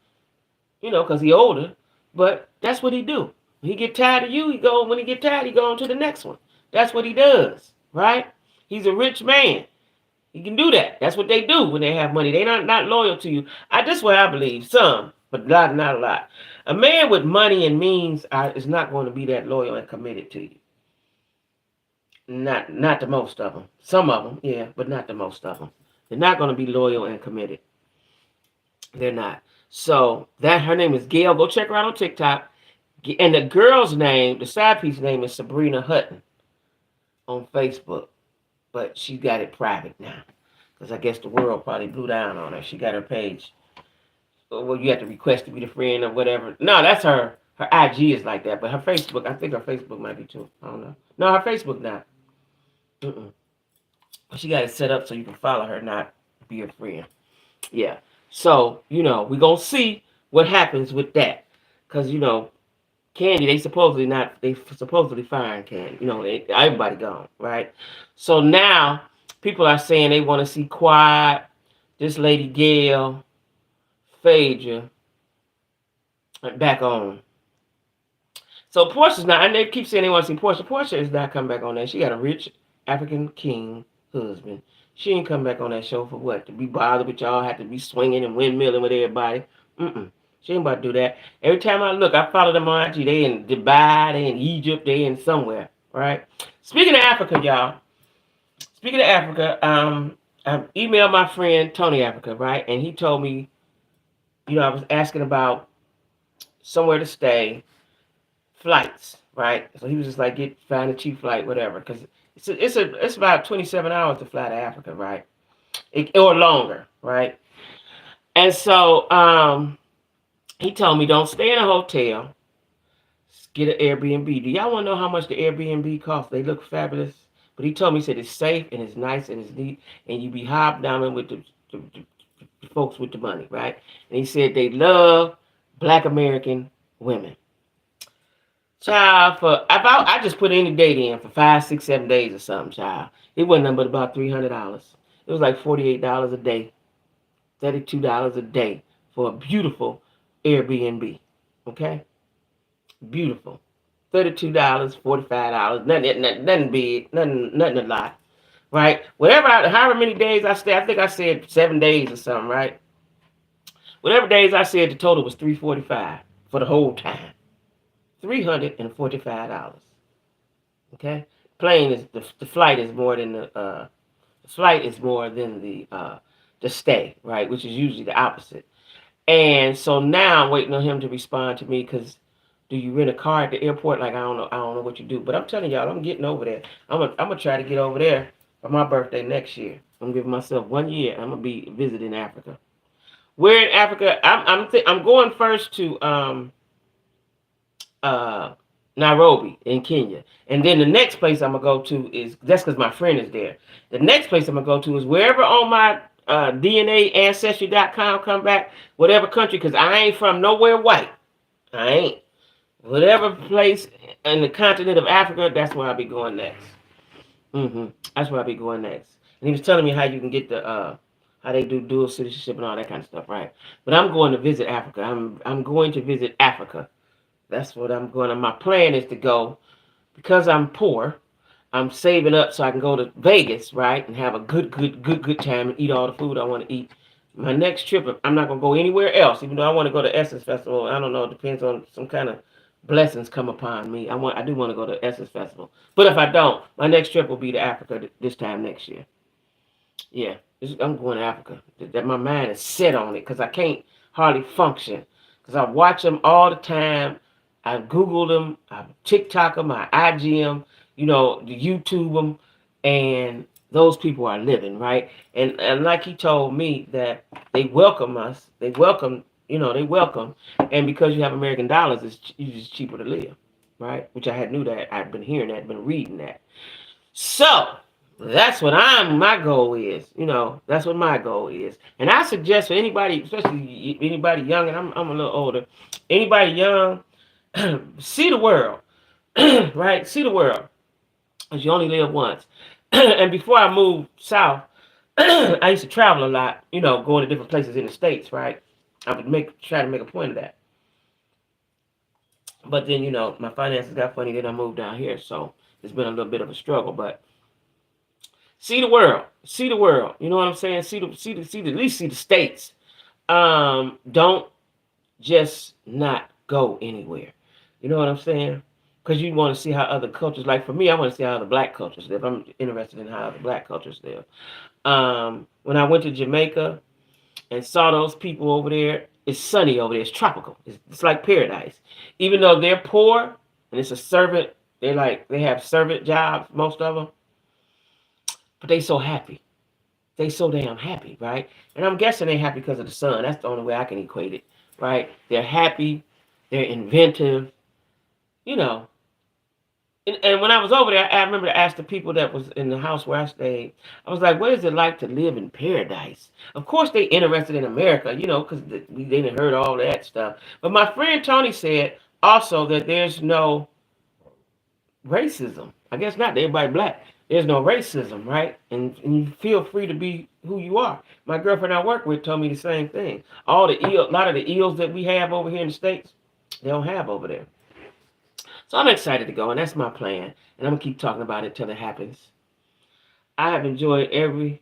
because he older, but that's what he do. When he get tired of you, when he get tired, he go on to the next one. That's what he does, right? He's a rich man. He can do that. That's what they do when they have money. They're not loyal to you. That's what I believe. Some, but not a lot. A man with money and means is not going to be that loyal and committed to you. Not the most of them. Some of them, yeah, but not the most of them. They're not going to be loyal and committed. They're not. So her name is Gail. Go check her out on TikTok. And the girl's name, the side piece name is Sabrina Hutton on Facebook. But she got it private now. Because I guess the world probably blew down on her. She got her page. Well, you have to request to be the friend or whatever. No, that's her. Her IG is like that. But her Facebook, I think her Facebook might be too. I don't know. No, her Facebook not. She got it set up so you can follow her, not be a friend. Yeah. So, we're going to see what happens with that. Because, Kandi, they supposedly firing Kandi. Everybody gone, right? So now people are saying they want to see Quad, this lady Gail, Phaedra back on. So Porsha's not, and they keep saying they want to see Porsha. Porsha is not coming back on that. She got a rich African king husband. She ain't come back on that show for what? To be bothered with y'all, have to be swinging and windmilling with everybody. She ain't about to do that. Every time I look, I follow them on IG. They in Dubai, they in Egypt, they in somewhere, right? Speaking of Africa, y'all. Speaking of Africa, I emailed my friend Tony Africa, right? And he told me, I was asking about somewhere to stay, flights, right? So he was just like, find a cheap flight, whatever, because it's about 27 hours to fly to Africa, right? Or longer, right? And so he told me, don't stay in a hotel. Get an Airbnb. Do y'all want to know how much the Airbnb costs? They look fabulous. But he told me, he said, it's safe and it's nice and it's neat. And you be hobnobbing with the folks with the money, right? And he said they love Black American women. Child, I just put any date in for 5, 6, 7 days or something, child. It wasn't nothing but about $300. It was like $48 a day. $32 a day for a beautiful Airbnb. Okay? Beautiful. $32, $45, nothing big, nothing a lot. Right? However many days I stayed, I think I said 7 days or something, right? Whatever days I said, the total was $345 for the whole time. $345. Okay, plane is the flight is more than the flight is more than the stay, right? Which is usually the opposite. And so now I'm waiting on him to respond to me because do you rent a car at the airport? Like I don't know what you do, but I'm telling y'all, I'm getting over there. I'm gonna try to get over there for my birthday next year. I'm giving myself 1 year. I'm gonna be visiting Africa. Where in Africa? I'm going first to uh Nairobi in Kenya, and then the next place I'm gonna go to is that's because my friend is there. The next place I'm gonna go to is wherever on my DNA ancestry.com come back, whatever country, because I ain't from nowhere white. I ain't. Whatever place in the continent of Africa, that's where I'll be going next. That's where I'll be going next. And he was telling me how you can get the how they do dual citizenship and all that kind of stuff, right? But I'm going to visit Africa. I'm going to visit Africa. That's what I'm going to. My plan is to go because I'm poor. I'm saving up so I can go to Vegas, right, and have a good time and eat all the food I want to eat. My next trip, I'm not gonna go anywhere else, even though I want to go to Essence Festival. I don't know. It depends on some kind of blessings come upon me. I do want to go to Essence Festival, but if I don't, my next trip will be to Africa this time next year. Yeah, I'm going to Africa. That my mind is set on it because I can't hardly function because I watch them all the time. I Google them, I TikTok them, I IG them, the YouTube them, and those people are living, right? And like he told me that they welcome us, they welcome, and because you have American dollars, it's just cheaper to live, right? Which I had knew that, I've been hearing that, been reading that. So that's what my goal is. That's what my goal is. And I suggest for anybody, especially anybody young, and I'm a little older, anybody young, see the world, right? See the world, because you only live once. And before I moved south, I used to travel a lot, going to different places in the States, right? I would try to make a point of that. But then, my finances got funny, then I moved down here, so it's been a little bit of a struggle, but see the world. See the world. You know what I'm saying? At least see the states. Don't just not go anywhere. You know what I'm saying? Because you want to see how other cultures, like for me, I want to see how other black cultures live. I'm interested in how other black cultures live. When I went to Jamaica and saw those people over there, it's sunny over there. It's tropical. It's like paradise. Even though they're poor and it's a servant, they have servant jobs, most of them. But they so happy. They so damn happy, right? And I'm guessing they're happy because of the sun. That's the only way I can equate it, right? They're happy. They're inventive, you know. And when I was over there, I remember to ask the people that was in the house where I stayed, I was like, what is it like to live in paradise? Of course they interested in America, because they didn't heard all that stuff. But my friend Tony said also that there's no racism. I guess not. Everybody black. There's no racism, right? And you feel free to be who you are. My girlfriend I work with told me the same thing. A lot of the ills that we have over here in the States, they don't have over there. So I'm excited to go, and that's my plan. And I'm gonna keep talking about it till it happens. I have enjoyed every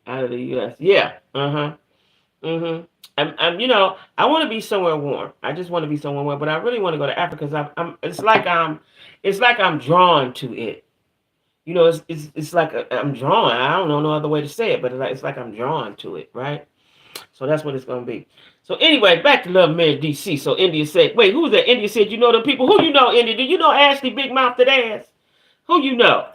out of the U.S. Yeah. Mm-hmm. I want to be somewhere warm. I just want to be somewhere warm, but I really want to go to Africa because it's like I'm drawn to it. It's like I'm drawn. I don't know no other way to say it, but it's like I'm drawn to it, right? So that's what it's gonna be. So anyway, back to Love Marriage DC. So India said, wait, who's that? India said, you know them people. Who you know, India? Do you know Ashley Big Mouthed Ass? Who you know?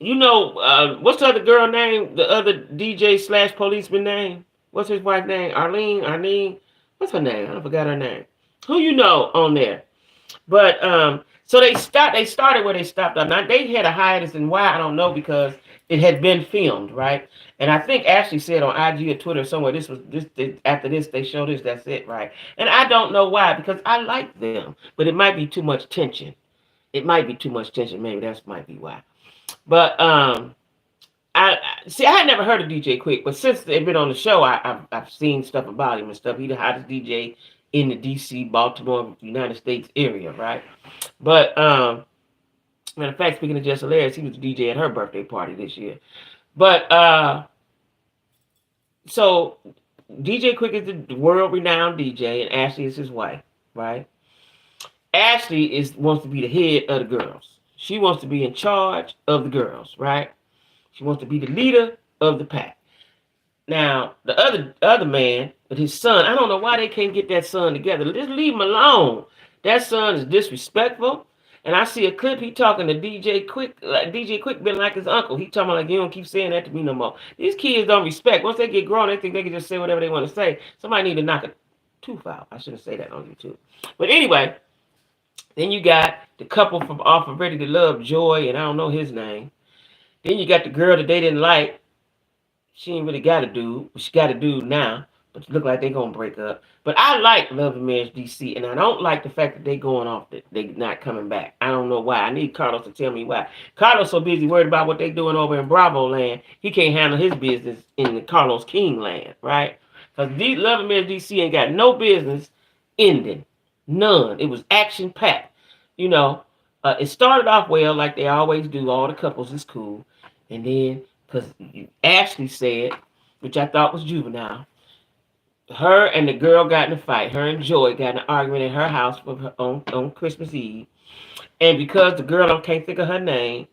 What's the other girl name? The other DJ slash policeman name? What's his wife's name? Arlene? What's her name? I forgot her name. Who you know on there? But so they started where they stopped on. Now they had a hiatus, and why I don't know, because it had been filmed, right? And I think Ashley said on IG or Twitter somewhere after this they showed this, that's it, right? And I don't know why, because I like them, but it might be too much tension. It might be too much tension. Maybe that might be why. But I had never heard of DJ Quick, but since they've been on the show, I've seen stuff about him and stuff. He's the hottest DJ in the DC, Baltimore, United States area, right? But matter of fact, speaking of Jess Hilarious, he was the DJ at her birthday party this year. But so DJ Quick is the world-renowned DJ, and Ashley is his wife, right? Ashley wants to be the head of the girls. She wants to be in charge of the girls, right? She wants to be the leader of the pack. Now, the other man with his son, I don't know why they can't get that son together. Just leave him alone. That son is disrespectful. And I see a clip, he talking to DJ Quick, like DJ Quick been like his uncle. He talking like, you don't keep saying that to me no more. These kids don't respect. Once they get grown, they think they can just say whatever they want to say. Somebody need to knock a tooth out. I shouldn't say that on YouTube. But anyway, then you got the couple from off of Ready to Love, Joy, and I don't know his name. Then you got the girl that they didn't like. She ain't really got a dude. She got a dude now, but it look like they gonna break up. But I like Love and Marriage DC, and I don't like the fact that they going off, that they not coming back. I don't know why. I need Carlos to tell me why. Carlos so busy worried about what they doing over in Bravo land, he can't handle his business in the Carlos King land, right? Because Love and Marriage DC ain't got no business ending. None. It was action packed. You know, it started off well, like they always do. All the couples is cool, and then because Ashley said, which I thought was juvenile, her and the girl got in a fight. Her and Joy got in an argument in her house on Christmas Eve, and because the girl, I can't think of her name,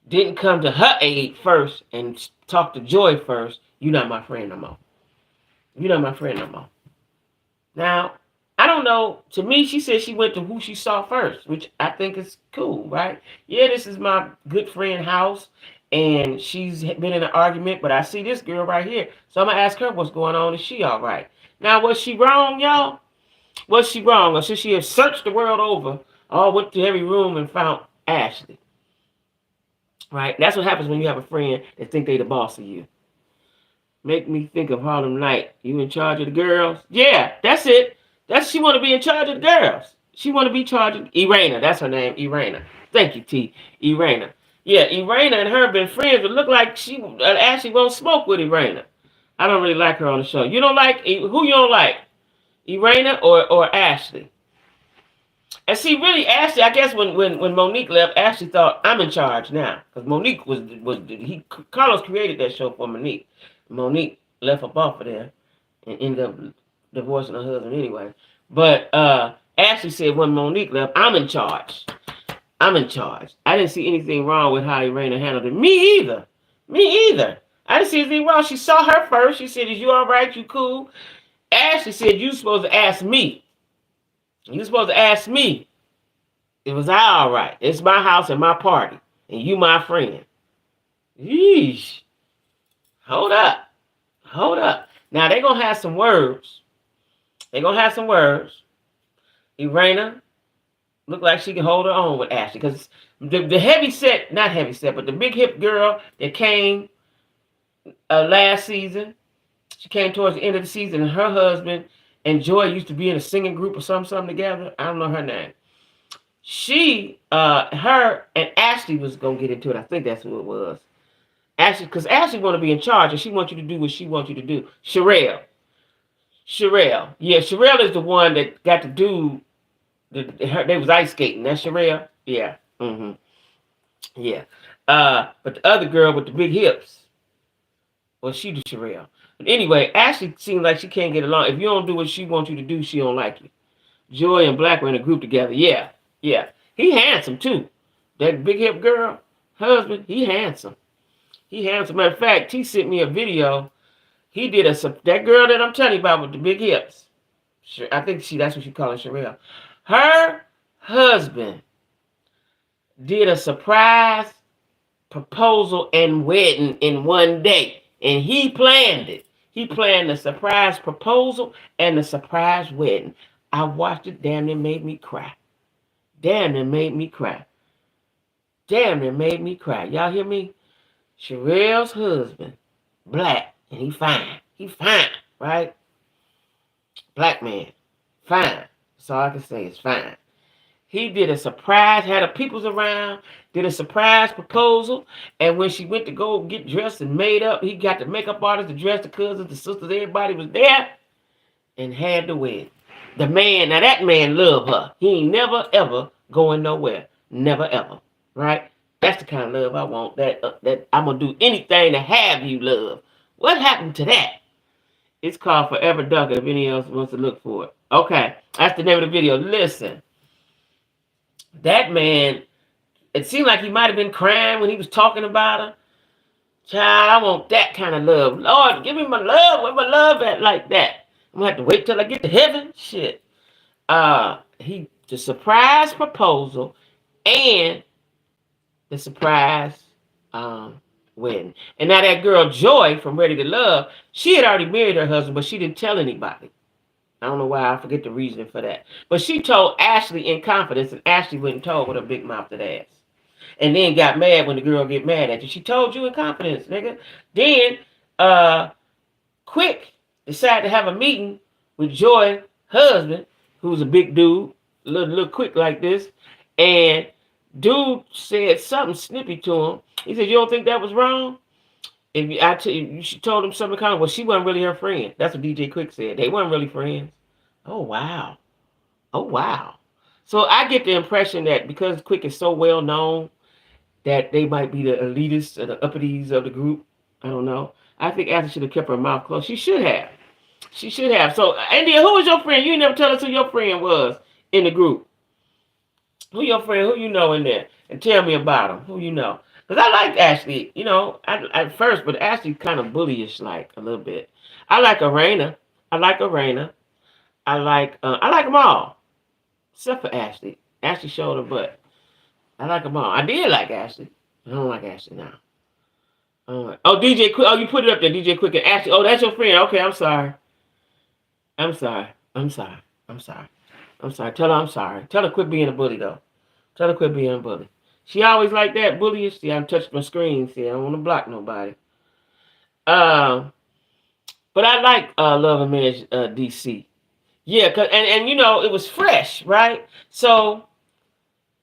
didn't come to her aid first and talk to Joy first, you're not my friend no more. You're not my friend no more. Now, I don't know. To me, she said she went to who she saw first, which I think is cool, right? Yeah, this is my good friend house, and she's been in an argument, but I see this girl right here. So I'm going to ask her what's going on. Is she all right? Now, was she wrong, y'all? Was she wrong? Or should she have searched the world over, or went to every room and found Ashley? Right? That's what happens when you have a friend that think they the boss of you. Make me think of Harlem Night. You in charge of the girls? Yeah, that's it. She want to be in charge of the girls. She want to be charged of Irena. That's her name, Irena. Thank you, T. Irena. Yeah, Irena and her been friends, but look like she Ashley won't smoke with Irena. I don't really like her on the show. You don't like who you don't like? Irena or Ashley? And see, really, Ashley. I guess when Monique left, Ashley thought I'm in charge now because Monique Carlos created that show for Monique. Monique left up off of there and ended up divorcing her husband anyway. But Ashley said when Monique left, I'm in charge. I'm in charge. I didn't see anything wrong with how Irena handled it. Me either. I didn't see anything wrong. She saw her first. She said, is you all right? You cool? Ashley said, you supposed to ask me. You supposed to ask me. Was I all right? It's my house and my party. And you my friend. Yeesh. Hold up. Now, they're going to have some words. Irena look like she can hold her own with Ashley. Because the heavy set, not heavy set, but the big hip girl that came last season, she came towards the end of the season, and her husband and Joy used to be in a singing group or something together. I don't know her name. Her and Ashley was going to get into it. I think that's who it was. Ashley, because Ashley want to be in charge, and she wants you to do what she wants you to do. Sherelle. Yeah, Sherelle is the one that got to do. They was ice skating. That's Sherelle. Yeah. Yeah. But the other girl with the big hips, well, she do Sherelle. But anyway, Ashley seems like she can't get along. If you don't do what she wants you to do, she don't like you. Joy and Black were in a group together. Yeah. He handsome too. That big hip girl, husband, he handsome. Matter of fact, he sent me a video. He did that girl that I'm telling you about with the big hips. I think that's what she calling Sherelle. Her husband did a surprise proposal and wedding in one day. And he planned it. He planned the surprise proposal and the surprise wedding. I watched it. Damn, it made me cry. Y'all hear me? Sherelle's husband, Black, and he fine, right? Black man, fine. That's all I can say is fine. He did a surprise, had the peoples around, did a surprise proposal, and when she went to go get dressed and made up, he got the makeup artist to dress the cousins, the sisters, everybody was there, and had the wedding. The man, now that man loved her. He ain't never, ever going nowhere. Never, ever, right? That's the kind of love I want. That I'm going to do anything to have you love. What happened to that? It's called Forever Duncan if anyone else wants to look for it. Okay, that's the name of the video. Listen, that man It seemed like he might have been crying when he was talking about her. Child, I want that kind of love. Lord, give me my love. Where my love at like that? I'm gonna have to wait till I get to heaven. Shit. The surprise proposal and the surprise wedding. And now that girl Joy from Ready to Love, she had already married her husband, but she didn't tell anybody. I don't know why. I forget the reasoning for that. But she told Ashley in confidence, and Ashley went and told with her big mouthed ass. And then got mad when the girl get mad at you. She told you in confidence, nigga. Then, Quick decided to have a meeting with Joy husband, who's a big dude, little quick like this, and dude said something snippy to him. He said, "You don't think that was wrong?" She told him something kind of, well, she wasn't really her friend. That's what DJ Quick said. They weren't really friends. Oh wow. Oh wow. So I get the impression that because Quick is so well known, that they might be the elitists or the uppities of the group. I don't know. I think Ashley should have kept her mouth closed. She should have. She should have. So, India, who was your friend? You never tell us who your friend was in the group. Who your friend? Who you know in there? And tell me about them. Who you know? Because I liked Ashley, at first, but Ashley kind of bullyish, like, a little bit. I like Arena. I like them all. Except for Ashley. Ashley showed her butt. I like them all. I did like Ashley. I don't like Ashley now. Oh, DJ Quick. Oh, you put it up there, DJ Quick and Ashley. Oh, that's your friend. Okay, I'm sorry. I'm sorry. Tell her I'm sorry. Tell her quit being a bully, though. Tell her quit being a bully. She always like that, bullyish. See, I touched my screen. See, I don't want to block nobody. But I like Love and Marriage DC. Yeah, and it was fresh, right? So,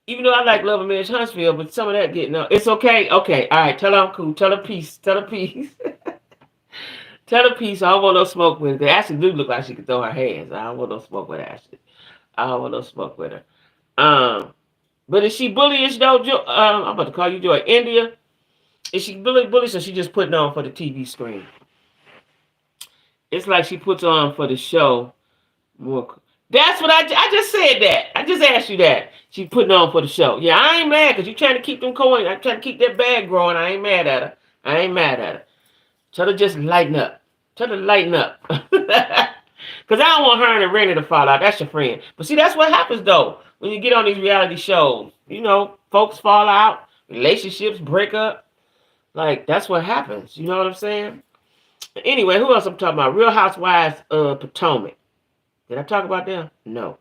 even though I like Love and Marriage Huntsville, but some of that getting up. It's okay. Okay. All right. Tell her I'm cool. Tell her peace. Tell her peace. Tell her peace. I don't want no smoke with her. Ashley do look like she could throw her hands. I don't want no smoke with Ashley. I don't want no smoke with her. But is she bullyish though? I'm about to call you Joy. India. Is she bullish or she just putting on for the TV screen? It's like she puts on for the show more. That's what I just said that. I just asked you that. She putting on for the show. Yeah, I ain't mad because you trying to keep them coins. I'm trying to keep that bag growing. I ain't mad at her. Tell her just lighten up. Tell her to lighten up. Because I don't want her and Randy to fall out. That's your friend. But see, that's what happens though. When you get on these reality shows. Folks fall out. Relationships break up. Like, that's what happens. You know what I'm saying? Anyway, who else I'm talking about? Real Housewives of Potomac. Did I talk about them? No.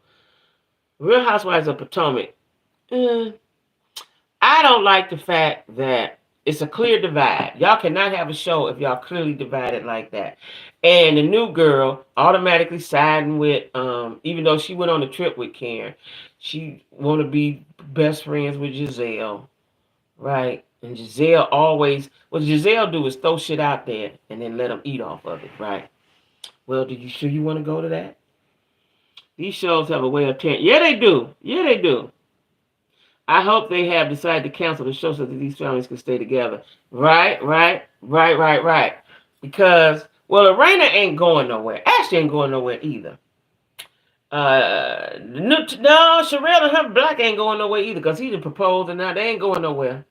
Real Housewives of Potomac. I don't like the fact that it's a clear divide. Y'all cannot have a show if y'all clearly divided like that. And the new girl automatically siding with, even though she went on a trip with Karen, she want to be best friends with Giselle, right? And Giselle what Giselle do is throw shit out there and then let them eat off of it, right? Well, did you sure you want to go to that? These shows have a way of telling. Yeah, they do. I hope they have decided to cancel the show so that these families can stay together. Right. Because, well, Arena ain't going nowhere. Ashley ain't going nowhere either. No, Sherelle and her Black ain't going nowhere either because he done proposed and now they ain't going nowhere.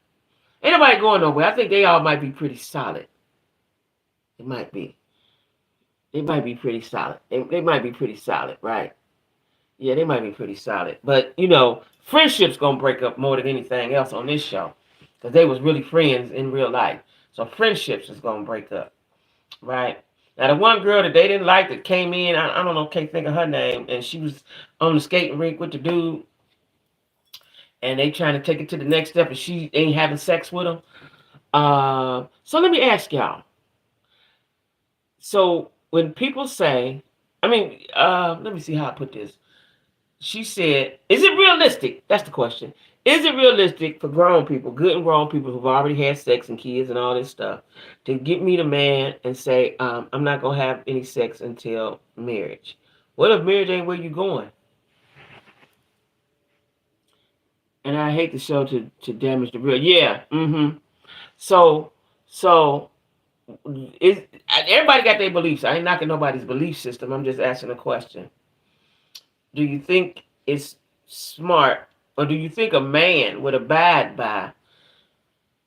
Ain't nobody going nowhere. I think they all might be pretty solid. It might be. They might be pretty solid. They might be pretty solid, right? Yeah, they might be pretty solid. But, friendship's going to break up more than anything else on this show. Because they was really friends in real life. So friendships is going to break up. Right? Now, the one girl that they didn't like that came in, I don't know, can't think of her name. And she was on the skating rink with the dude. And they trying to take it to the next step. And she ain't having sex with him. So let me ask y'all. So when people say, let me see how I put this. She said, is it realistic? That's the question. Is it realistic for grown people, good and grown people who've already had sex and kids and all this stuff, to get meet a man and say, I'm not going to have any sex until marriage? What if marriage ain't where you going? And I hate the show to damage the real. Yeah. So everybody got their beliefs. I ain't knocking nobody's belief system. I'm just asking a question. Do you think it's smart Or do you think a man would abide by,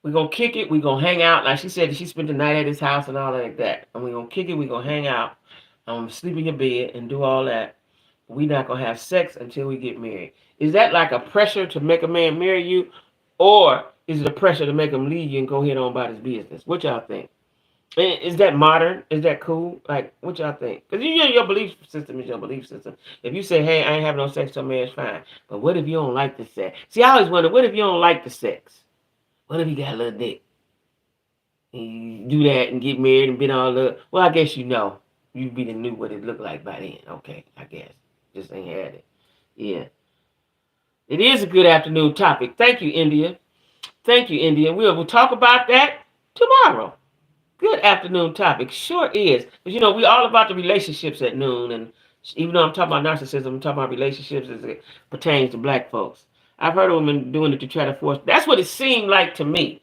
we're going to kick it, we're going to hang out, like she said that she spent the night at his house and all like that. And we're going to kick it, we're going to hang out, sleep in your bed and do all that. We're not going to have sex until we get married. Is that like a pressure to make a man marry you? Or is it a pressure to make him leave you and go ahead on about his business? What y'all think? Is that modern? Is that cool? Like, what y'all think? Because your belief system is your belief system. If you say, hey, I ain't having no sex till marriage, fine. But what if you don't like the sex? See, I always wonder, what if you don't like the sex? What if you got a little dick? And you do that and get married and been all the... Well, I guess you know. You be the knew what it looked like by then. Okay, I guess. Just ain't had it. Yeah. It is a good afternoon topic. Thank you, India. Thank you, India. We'll talk about that tomorrow. Good afternoon topic. Sure is. Because, we all about the relationships at noon. And even though I'm talking about narcissism, I'm talking about relationships as it pertains to black folks. I've heard of women doing it to try to force. That's what it seemed like to me.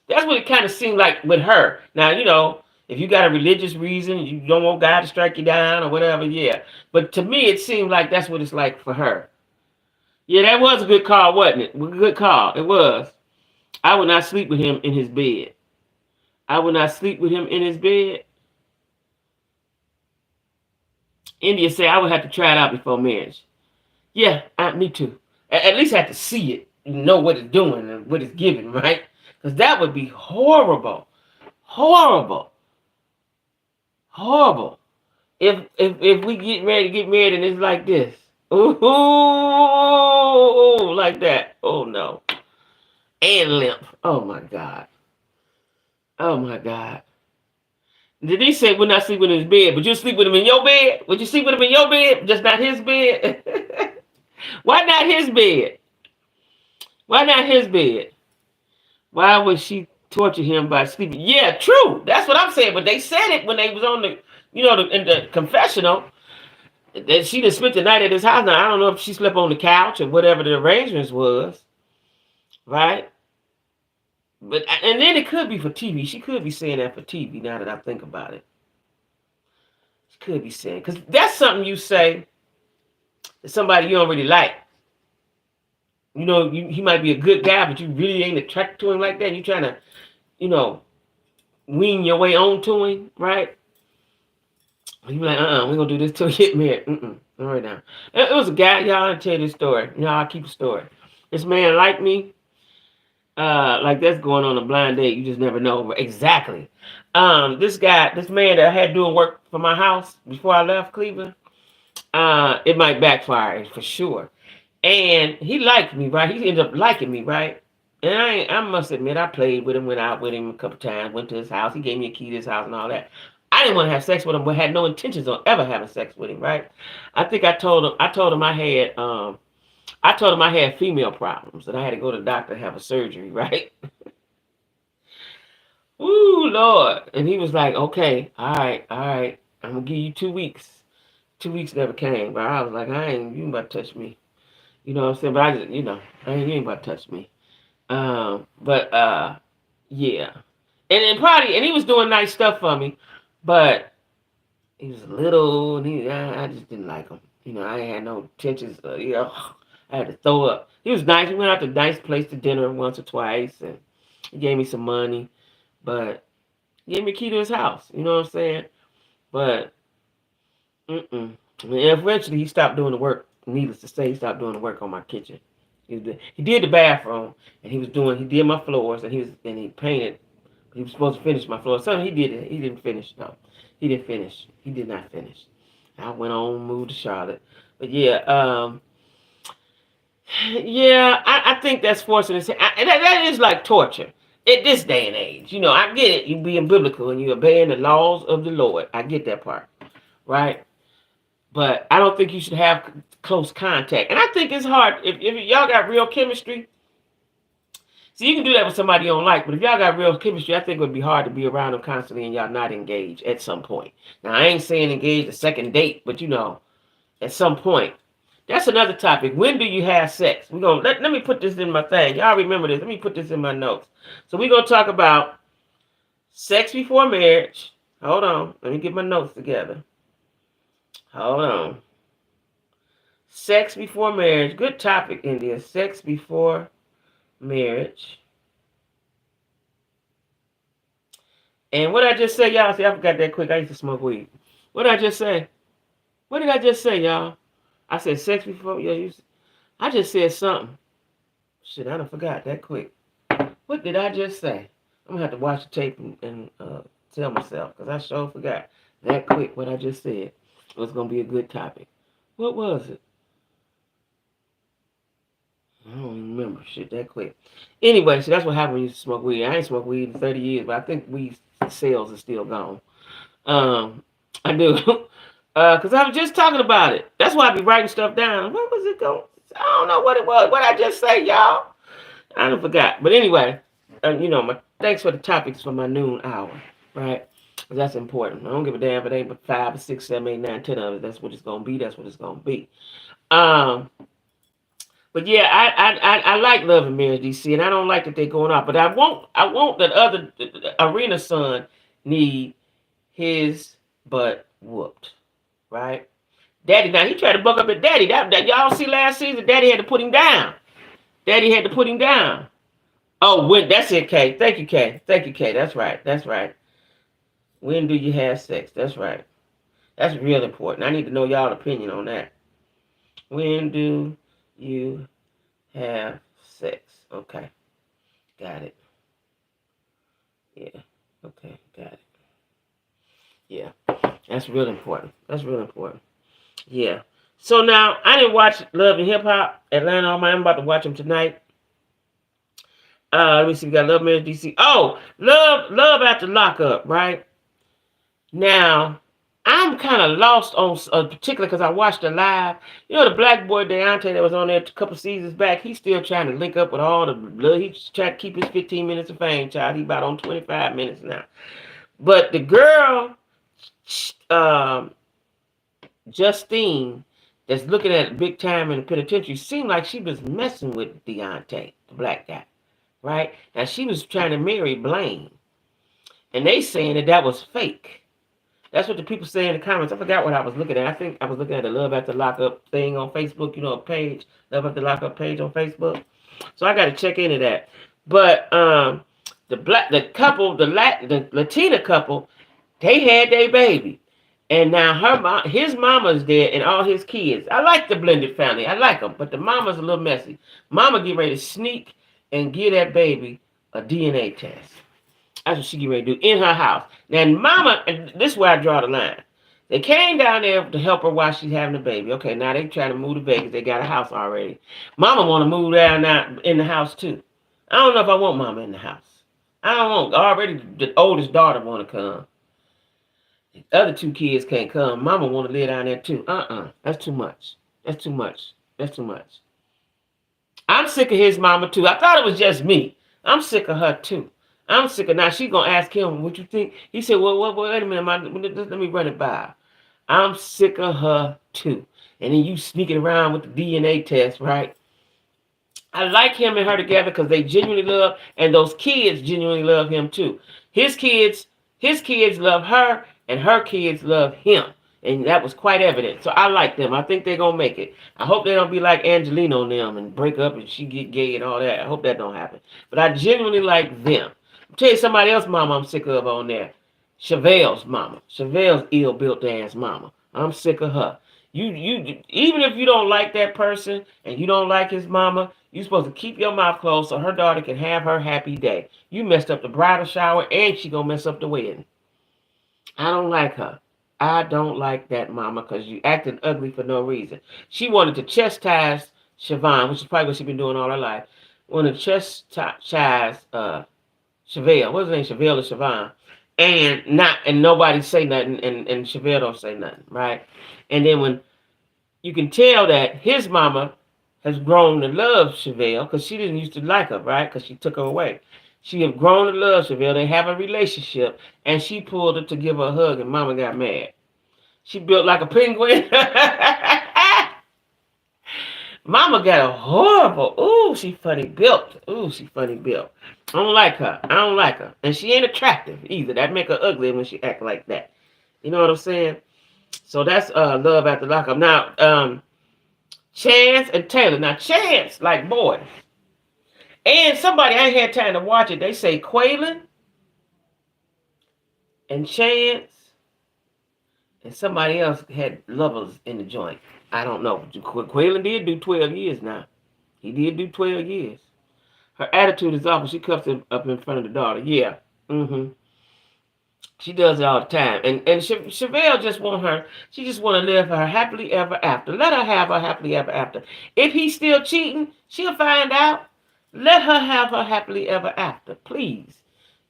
That's what it kind of seemed like with her. Now, if you got a religious reason, you don't want God to strike you down or whatever, yeah. But to me, it seemed like that's what it's like for her. Yeah, that was a good call, wasn't it? A good call. It was. I would not sleep with him in his bed. I would not sleep with him in his bed. India said I would have to try it out before marriage. Yeah, me too. At least I have to see it, know what it's doing and what it's giving, right? Because that would be horrible. Horrible. Horrible. If we get ready to get married and it's like this. Ooh, like that. Oh no. And limp. Oh my God. Oh my God. Did he say we're not sleeping in his bed, but you sleep with him in your bed? Would you sleep with him in your bed, just not his bed? Why not his bed? Why not his bed? Why would she torture him by sleeping? Yeah, true. That's what I'm saying. But they said it when they was on the, in the confessional. That she just spent the night at his house. Now, I don't know if she slept on the couch or whatever the arrangements was. Right? But and then it could be for TV. She could be saying that for TV now that I think about it. She could be saying, because that's something you say to somebody you don't really like. He might be a good guy, but you really ain't attracted to him like that. And you trying to, wean your way on to him, right? You be like, we're going to do this till we get married. All right now. It was a guy, y'all, I'll tell you this story. I'll keep a story. This man liked me. Like that's going on a blind date. You just never know. Exactly. This man that I had doing work for my house before I left Cleveland, it might backfire for sure. And he liked me, right? He ended up liking me, right? And I must admit, I played with him, went out with him a couple times, went to his house. He gave me a key to his house and all that. I didn't want to have sex with him, but had no intentions of ever having sex with him, right? I think I told him I had female problems and I had to go to the doctor and have a surgery, right? Ooh, Lord. And he was like, okay, all right. I'm going to give you 2 weeks. 2 weeks never came, but I was like, you ain't about to touch me. You know what I'm saying? But you ain't about to touch me. Yeah. And he was doing nice stuff for me, but he was little, and I just didn't like him. I ain't had no intentions, I had to throw up. He was nice. We went out to a nice place to dinner once or twice, and he gave me some money, but he gave me a key to his house. You know what I'm saying? But, And eventually he stopped doing the work. Needless to say, he stopped doing the work on my kitchen. He did the bathroom, and he did my floors, and he painted. He was supposed to finish my floors. Something he did. He didn't finish. No, he didn't finish. He did not finish. I went on, moved to Charlotte. But yeah, I think that's forcing his hand. That is like torture at this day and age. I get it. You being biblical and you obeying the laws of the Lord. I get that part, right? But I don't think you should have close contact. And I think it's hard if y'all got real chemistry. See, you can do that with somebody you don't like, but if y'all got real chemistry, I think it would be hard to be around them constantly and y'all not engaged at some point. Now, I ain't saying engage a second date, but at some point. That's another topic. When do you have sex? We're gonna let me put this in my thing. Y'all remember this. Let me put this in my notes. So we're gonna talk about sex before marriage. Hold on. Let me get my notes together. Hold on. Sex before marriage. Good topic, India. Sex before marriage. And what I just say, y'all? See, I forgot that quick. I used to smoke weed. What did I just say? What did I just say, y'all? I said sex before. Yeah, I just said something. Shit, I done forgot that quick. What did I just say? I'm gonna have to watch the tape and tell myself because I sure forgot that quick what I just said. It was gonna be a good topic. What was it? I don't even remember shit that quick. Anyway, so that's what happened when you smoke weed. I ain't smoked weed in 30 years, but I think weed sales are still gone. I do. Because I was just talking about it. That's why I be writing stuff down. What was it going? I don't know what it was. What I just say, y'all? I don't forgot. But anyway, my thanks for the topics for my noon hour, right? 'Cause that's important. I don't give a damn if it ain't but 5 or 6, 7, 8, 9, 10 of it. That's what it's gonna be. That's what it's gonna be. Um, but yeah, I like Love and Marriage DC, and I don't like that they're going off. But I want that other Arena son need his butt whooped, right? Daddy, now he tried to buck up at Daddy. That y'all see last season, Daddy had to put him down. Daddy had to put him down. Oh, when that's it, Kay. Thank you, Kay. Thank you, Kay. That's right. That's right. When do you have sex? That's right. That's real important. I need to know y'all opinion on that. When do you have sex? Okay. Got it. Yeah. Okay. Got it. Yeah. That's real important. That's real important. Yeah. So now I didn't watch Love and Hip Hop Atlanta. I'm about to watch them tonight. Let me see. We got Love Marriage DC. Oh, Love After Lockup, right? Now, I'm kind of lost on particular because I watched the live. You know, the black boy Deontay that was on there a couple seasons back. He's still trying to link up with all the blood. He's trying to keep his 15 minutes of fame, child. He's about on 25 minutes now. But the girl, Justine, that's looking at big time in the penitentiary, seemed like she was messing with Deontay, the black guy, right? Now she was trying to marry Blaine, and they saying that was fake. That's what the people say in the comments. I forgot what I was looking at. I think I was looking at the Love After Lockup thing on Facebook. A page, Love After Lockup page on Facebook. So I got to check into that. But the couple, the Latina couple, they had their baby. And now his mama's dead and all his kids. I like the blended family. I like them. But the mama's a little messy. Mama get ready to sneak and give that baby a DNA test. That's what she get ready to do in her house. Now, mama, and this is where I draw the line. They came down there to help her while she's having the baby. Okay, now they trying to move to Vegas. They got a house already. Mama want to move down now in the house too. I don't know if I want mama in the house. I don't want. Already the oldest daughter want to come. The other two kids can't come. Mama want to live down there too. That's too much. That's too much. That's too much. I'm sick of his mama too. I thought it was just me. I'm sick of her too. I'm sick of now. She gonna ask him what you think. He said, "Well, wait a minute. Let me run it by." I'm sick of her too. And then you sneaking around with the DNA test, right? I like him and her together because they genuinely love, and those kids genuinely love him too. His kids love her, and her kids love him. And that was quite evident. So I like them. I think they're going to make it. I hope they don't be like Angelina and them and break up and she get gay and all that. I hope that don't happen. But I genuinely like them. I'll tell you somebody else's mama I'm sick of on there. Chevelle's mama. Chevelle's ill-built ass mama. I'm sick of her. You even if you don't like that person and you don't like his mama, you're supposed to keep your mouth closed so her daughter can have her happy day. You messed up the bridal shower and she gonna mess up the wedding. I don't like her. I don't like that mama because you acting ugly for no reason. She wanted to chastise Siobhan, which is probably what she's been doing all her life. Wanted to chastise Chevelle. What's her name? Chevelle or Siobhan. And nobody say nothing and Chevelle don't say nothing, right? And then when you can tell that his mama has grown to love Chevelle because she didn't used to like her, right? Because she took her away. She have grown to love Chevelle. They have a relationship, and she pulled her to give her a hug, and Mama got mad. She built like a penguin. Mama got a horrible. Ooh, she funny built. Ooh, she funny built. I don't like her. I don't like her, and she ain't attractive either. That make her ugly when she act like that. You know what I'm saying? So that's Love After Lockup. Now, Chance and Taylor. Now, Chance, like, boy. And somebody, I ain't had time to watch it. They say Quaylon and Chance and somebody else had lovers in the joint. I don't know. Quaylon did do 12 years now. He did do 12 years. Her attitude is awful. She cuffs him up in front of the daughter. Yeah. Mm-hmm. She does it all the time. And Chevelle just want her, she just want to live her happily ever after. Let her have her happily ever after. If he's still cheating, she'll find out. Let her have her happily ever after. Please.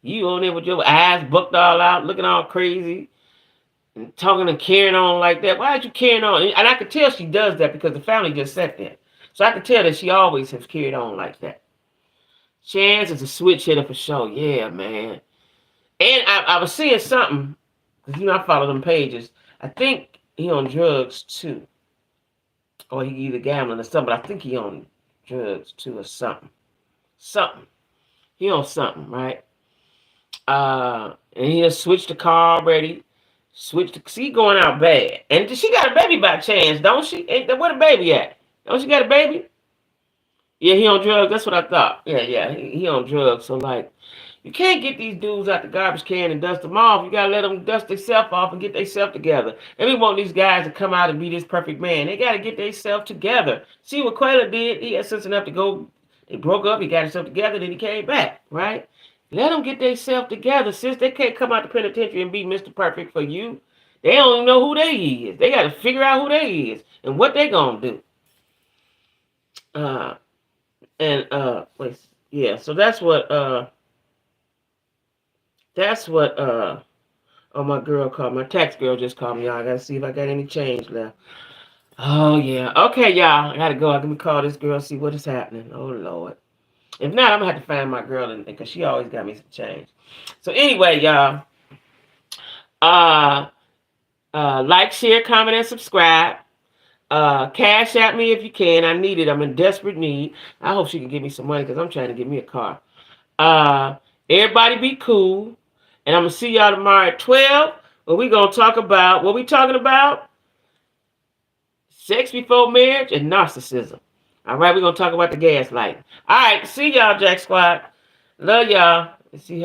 You on there with your eyes booked all out, looking all crazy, and talking and carrying on like that. Why are you carrying on? And I could tell she does that because the family just sat there. So I could tell that she always has carried on like that. Chance is a switch hitter for sure. Yeah, man. And I was seeing something, because I follow them pages. I think he on drugs too. Or he either gambling or something, but I think he on drugs too or something. Something. He on something, right? And he has switched the car already. See, going out bad. And she got a baby by chance, don't she? Where the baby at? Don't she got a baby? Yeah, he on drugs. That's what I thought. Yeah, he on drugs. So, like, you can't get these dudes out the garbage can and dust them off. You gotta let them dust themselves off and get themselves together. And we want these guys to come out and be this perfect man. They gotta get themselves together. See what Quaylon did? He had sense enough to go. They broke up. He got himself together. Then he came back. Right? Let them get themselves together. Since they can't come out the penitentiary and be Mr. Perfect for you, they don't even know who they is. They gotta figure out who they is and what they gonna do. Wait, yeah. So that's what. Oh, my girl called. My tax girl just called me, y'all. I gotta see if I got any change left. Oh, yeah. Okay, y'all. I gotta go. I'm gonna call this girl, see what is happening. Oh, Lord. If not, I'm gonna have to find my girl, because she always got me some change. So, anyway, y'all. Like, share, comment, and subscribe. Cash at me if you can. I need it. I'm in desperate need. I hope she can give me some money, because I'm trying to get me a car. Everybody be cool. And I'm going to see y'all tomorrow at 12. Where we going to talk about, what we talking about? Sex before marriage and narcissism. All right, we're going to talk about the gaslighting. All right, see y'all, Jack Squad. Love y'all. See